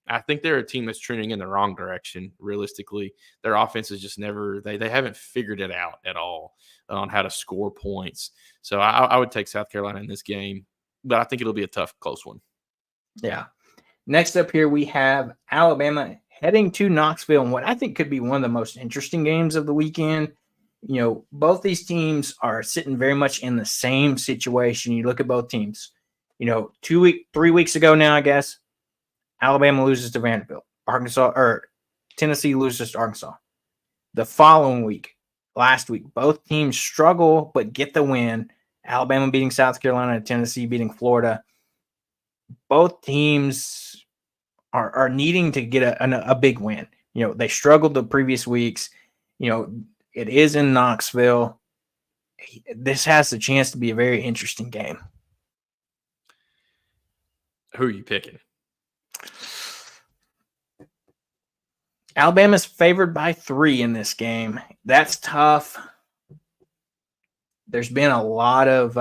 Speaker 2: I think they're a team that's trending in the wrong direction. Realistically, their offense is just they haven't figured it out at all on how to score points. So I would take South Carolina in this game, but I think it'll be a tough, close one.
Speaker 1: Yeah. Next up here, we have Alabama heading to Knoxville, and what I think could be one of the most interesting games of the weekend. Both these teams are sitting very much in the same situation. You look at both teams. 3 weeks ago now, I guess, Alabama loses to Vanderbilt. Tennessee loses to Arkansas. The following week, last week, both teams struggle but get the win. Alabama beating South Carolina and Tennessee beating Florida. Both teams are needing to get a big win. They struggled the previous weeks. It is in Knoxville. This has the chance to be a very interesting game.
Speaker 2: Who are you picking?
Speaker 1: Alabama's favored by 3 in this game. That's tough. There's been a lot of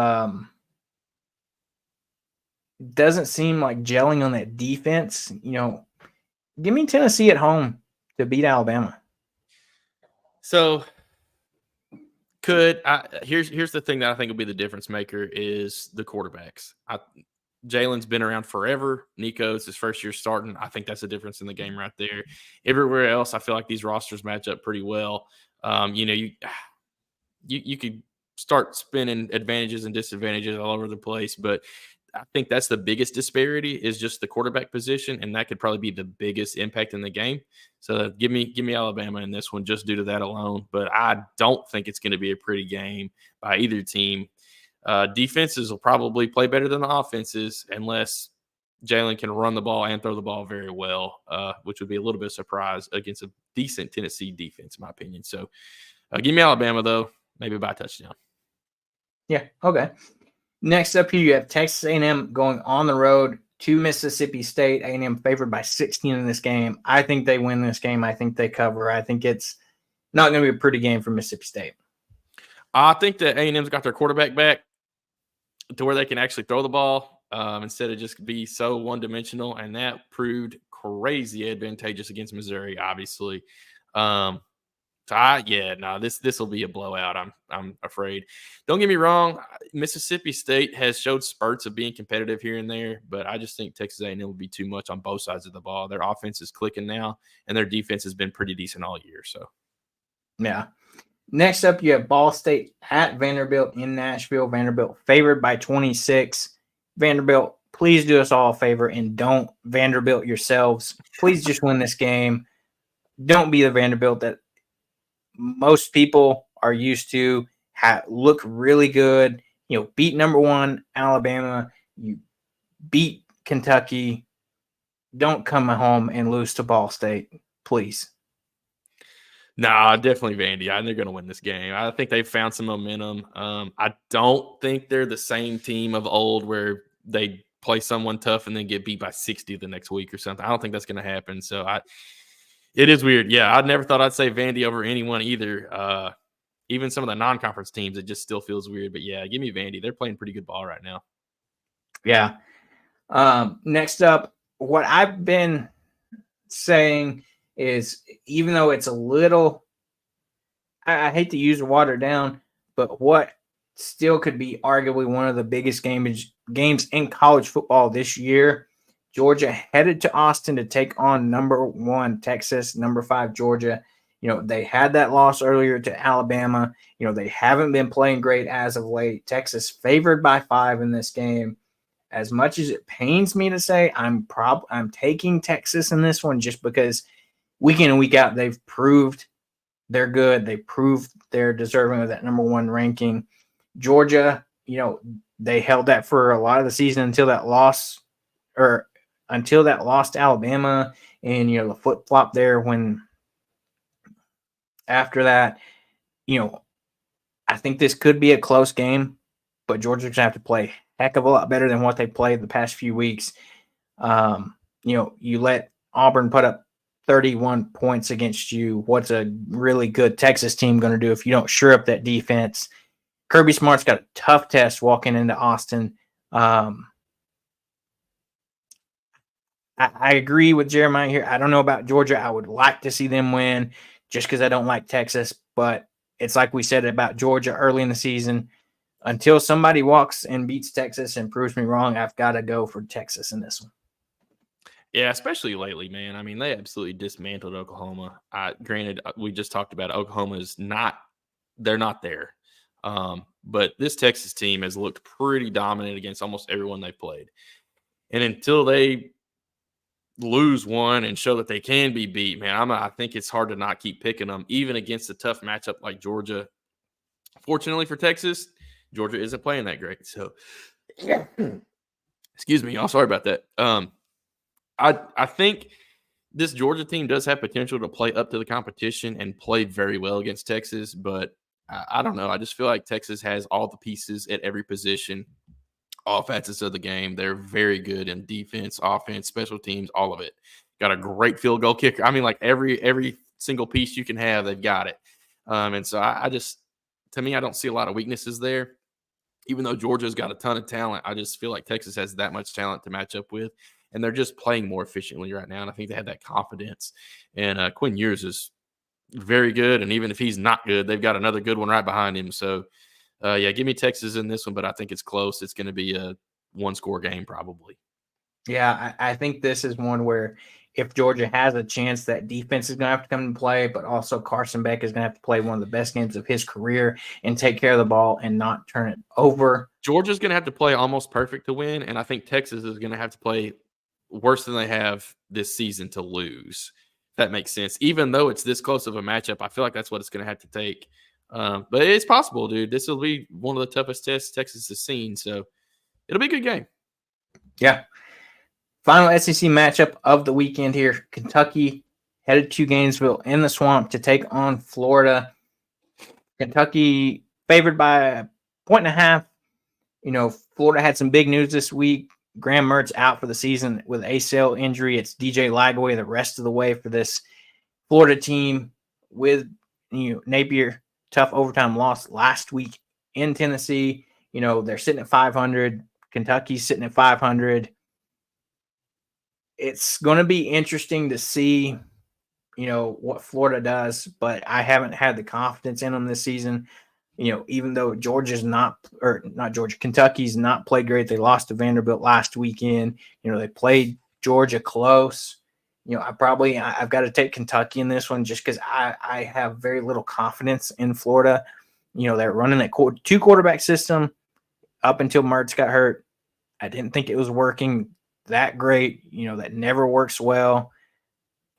Speaker 1: doesn't seem like gelling on that defense. Give me Tennessee at home to beat Alabama.
Speaker 2: So here's the thing that I think will be the difference maker is the quarterbacks. Jalen's been around forever. Nico's his first year starting. I think that's a difference in the game right there. Everywhere else, I feel like these rosters match up pretty well. You could start spinning advantages and disadvantages all over the place, but I think that's the biggest disparity is just the quarterback position, and that could probably be the biggest impact in the game. So give me Alabama in this one just due to that alone. But I don't think it's going to be a pretty game by either team. Defenses will probably play better than the offenses unless Jalen can run the ball and throw the ball very well, which would be a little bit of a surprise against a decent Tennessee defense, in my opinion. So give me Alabama, though, maybe by a touchdown.
Speaker 1: Yeah, okay. Next up here, you have Texas A&M going on the road to Mississippi State. A&M favored by 16 in this game. I think they win this game. I think they cover. I think it's not going to be a pretty game for Mississippi State.
Speaker 2: I think that A&M's got their quarterback back to where they can actually throw the ball instead of just be so one-dimensional, and that proved crazy advantageous against Missouri, obviously. This will be a blowout. I'm afraid. Don't get me wrong. Mississippi State has showed spurts of being competitive here and there, but I just think Texas A&M will be too much on both sides of the ball. Their offense is clicking now, and their defense has been pretty decent all year. So,
Speaker 1: yeah. Next up, you have Ball State at Vanderbilt in Nashville. Vanderbilt favored by 26. Vanderbilt, please do us all a favor and don't Vanderbilt yourselves. Please just win this game. Don't be the Vanderbilt that most people are used to. Look really good. Beat number 1 Alabama. You beat Kentucky. Don't come home and lose to Ball State, please.
Speaker 2: Nah, definitely Vandy. I think they're going to win this game. I think they've found some momentum. I don't think they're the same team of old where they play someone tough and then get beat by 60 the next week or something. I don't think that's going to happen. So it is weird. Yeah, I never thought I'd say Vandy over anyone either. Even some of the non-conference teams, it just still feels weird. But yeah, give me Vandy. They're playing pretty good ball right now.
Speaker 1: Yeah. Next up, what I've been saying is, even though it's a little, I hate to use watered down, but what still could be arguably one of the biggest games in college football this year. Georgia headed to Austin to take on number 1 Texas, number 5 Georgia. They had that loss earlier to Alabama. They haven't been playing great as of late. Texas favored by 5 in this game. As much as it pains me to say, I'm taking Texas in this one just because week in and week out they've proved they're good. They proved they're deserving of that number 1 ranking. Georgia, they held that for a lot of the season until that loss to Alabama, and the flip flop there. When after that, I think this could be a close game, but Georgia's gonna have to play a heck of a lot better than what they played the past few weeks. You let Auburn put up 31 points against you. What's a really good Texas team going to do if you don't shore up that defense? Kirby Smart's got a tough test walking into Austin. I agree with Jeremiah here. I don't know about Georgia. I would like to see them win just because I don't like Texas. But it's like we said about Georgia early in the season. Until somebody walks and beats Texas and proves me wrong, I've got to go for Texas in this one.
Speaker 2: Yeah, especially lately, man. I mean, they absolutely dismantled Oklahoma. Granted, we just talked about Oklahoma's they're not there. But this Texas team has looked pretty dominant against almost everyone they played. And until they lose one and show that they can be beat, man, I think it's hard to not keep picking them, even against a tough matchup like Georgia. Fortunately for Texas, Georgia isn't playing that great. So, excuse me, y'all. Sorry about that. I think this Georgia team does have potential to play up to the competition and play very well against Texas, but I don't know. I just feel like Texas has all the pieces at every position, all facets of the game. They're very good in defense, offense, special teams, all of it. Got a great field goal kicker. I mean, like every single piece you can have, they've got it. And so to me, I don't see a lot of weaknesses there. Even though Georgia's got a ton of talent, I just feel like Texas has that much talent to match up with. And they're just playing more efficiently right now. And I think they have that confidence. And Quinn Ewers is very good. And even if he's not good, they've got another good one right behind him. So, give me Texas in this one, but I think it's close. It's going to be a 1-score game probably.
Speaker 1: Yeah, I think this is one where if Georgia has a chance, that defense is going to have to come into play, but also Carson Beck is going to have to play one of the best games of his career and take care of the ball and not turn it over.
Speaker 2: Georgia's going to have to play almost perfect to win, and I think Texas is going to have to play worse than they have this season to lose. If that makes sense. Even though it's this close of a matchup, I feel like that's what it's going to have to take. But it's possible, dude. This will be one of the toughest tests Texas has seen, so it'll be a good game.
Speaker 1: Yeah. Final SEC matchup of the weekend here. Kentucky headed to Gainesville in the Swamp to take on Florida. Kentucky favored by 1.5. Florida had some big news this week. Graham Mertz out for the season with ACL injury. It's DJ Lagway the rest of the way for this Florida team with Napier. Tough overtime loss last week in Tennessee. They're sitting at 500. Kentucky's sitting at 500. It's going to be interesting to see, what Florida does, but I haven't had the confidence in them this season. Even though Kentucky's not played great. They lost to Vanderbilt last weekend. They played Georgia close. I've got to take Kentucky in this one just because I have very little confidence in Florida. They're running a 2-quarterback system up until Mertz got hurt. I didn't think it was working that great. That never works well.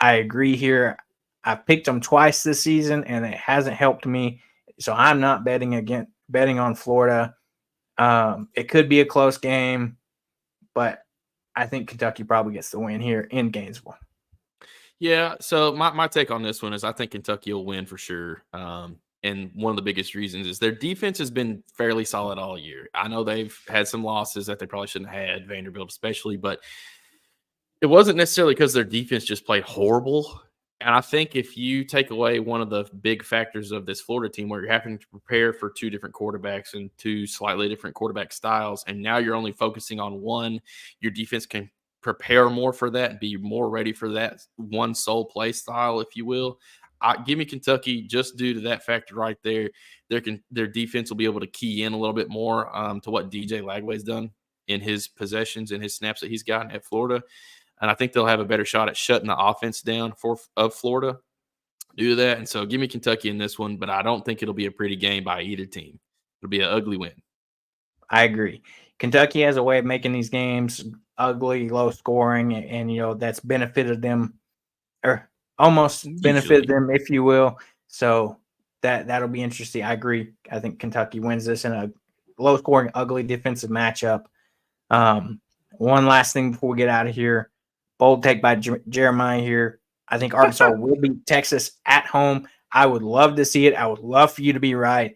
Speaker 1: I agree here. I've picked them twice this season, and it hasn't helped me. So I'm not betting on Florida. It could be a close game, but I think Kentucky probably gets the win here in Gainesville.
Speaker 2: Yeah, so my take on this one is I think Kentucky will win for sure. And one of the biggest reasons is their defense has been fairly solid all year. I know they've had some losses that they probably shouldn't have had, Vanderbilt especially, but it wasn't necessarily because their defense just played horrible. And I think if you take away one of the big factors of this Florida team where you're having to prepare for 2 different quarterbacks and 2 slightly different quarterback styles, and now you're only focusing on one, your defense can prepare more for that and be more ready for that one sole play style, if you will. Give me Kentucky just due to that factor right there. Their defense will be able to key in a little bit more to what DJ Lagway's done in his possessions and his snaps that he's gotten at Florida. And I think they'll have a better shot at shutting the offense down of Florida due to that. And so give me Kentucky in this one, but I don't think it'll be a pretty game by either team. It'll be an ugly win.
Speaker 1: I agree. Kentucky has a way of making these games ugly, low scoring, and that's benefited them or almost benefited them, if you will. So that'll be interesting. I agree. I think Kentucky wins this in a low scoring, ugly defensive matchup. One last thing before we get out of here. Bold take by Jeremiah here. I think Arkansas will beat Texas at home. I would love to see it. I would love for you to be right.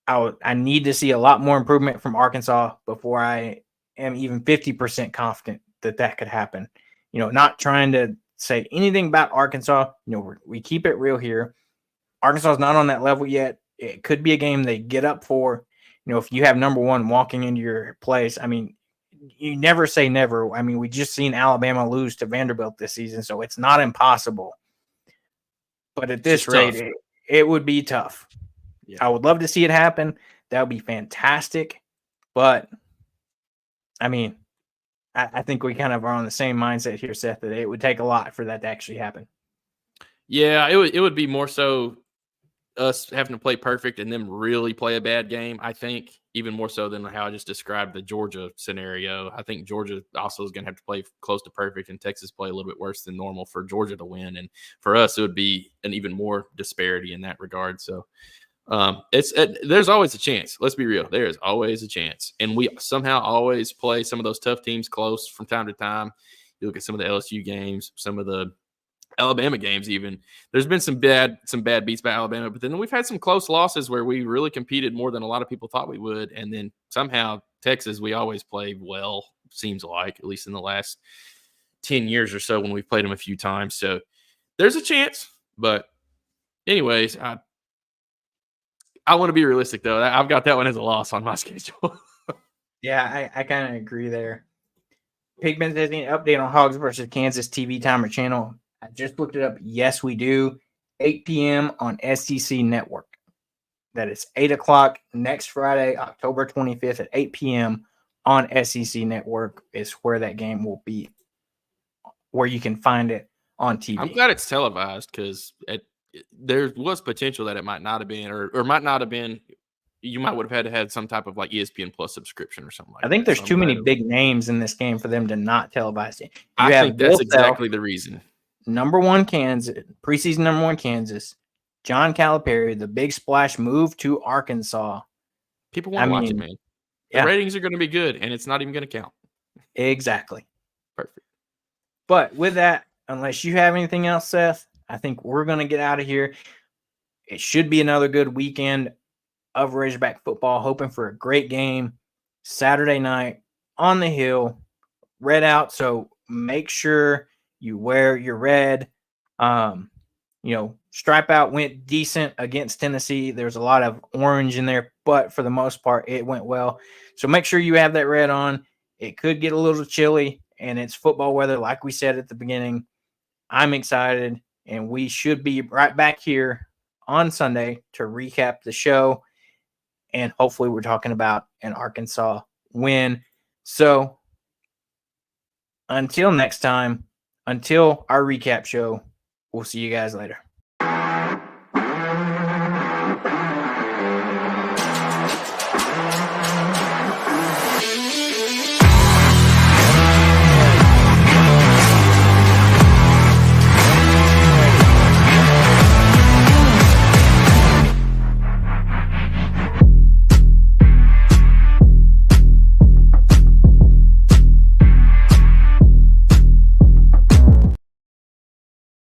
Speaker 1: I need to see a lot more improvement from Arkansas before I am even 50% confident that could happen. Not trying to say anything about Arkansas. We keep it real here. Arkansas is not on that level yet. It could be a game they get up for. If you have number one walking into your place, you never say never. We just seen Alabama lose to Vanderbilt this season, so it's not impossible. But at this rate, it would be tough. Yeah. I would love to see it happen. That would be fantastic. But, I think we kind of are on the same mindset here, Seth, that it would take a lot for that to actually happen.
Speaker 2: Yeah, it would be more so us having to play perfect and them really play a bad game, I think, even more so than how I just described the Georgia scenario. I think Georgia also is going to have to play close to perfect and Texas play a little bit worse than normal for Georgia to win. And for us, it would be an even more disparity in that regard. So there's always a chance. Let's be real. There is always a chance. And we somehow always play some of those tough teams close from time to time. You look at some of the LSU games, some of the Alabama games even. There's been some bad beats by Alabama, but then we've had some close losses where we really competed more than a lot of people thought we would. And then somehow Texas, we always play well, seems like, at least in the last 10 years or so when we've played them a few times. So there's a chance. But anyways, I want to be realistic, though. I've got that one as a loss on my schedule.
Speaker 1: Yeah, I kind of agree there. Pigman says any update on Hawgs versus Kansas TV timer channel. I just looked it up. Yes, we do. 8 p.m. on SEC Network. That is 8 o'clock next Friday, October 25th at 8 p.m. on SEC Network is where that game will be, where you can find it on TV.
Speaker 2: I'm glad it's televised because there was potential that it might not have been or might not have been. You might would have had to have some type of like ESPN Plus subscription or something like that.
Speaker 1: I think there's too many big names in this game for them to not televise it.
Speaker 2: I think that's exactly the reason.
Speaker 1: Number one Kansas, preseason number one Kansas, John Calipari, the big splash move to Arkansas.
Speaker 2: People want to watch it, man. The ratings are going to be good, and it's not even going to count.
Speaker 1: Exactly.
Speaker 2: Perfect.
Speaker 1: But with that, unless you have anything else, Seth, I think we're going to get out of here. It should be another good weekend of Razorback football, hoping for a great game Saturday night on the Hill, red out. So make sure you wear your red. Stripe out went decent against Tennessee. There's a lot of orange in there, but for the most part, it went well. So make sure you have that red on. It could get a little chilly, and it's football weather, like we said at the beginning. I'm excited, and we should be right back here on Sunday to recap the show. And hopefully we're talking about an Arkansas win. So until next time, until our recap show, we'll see you guys later.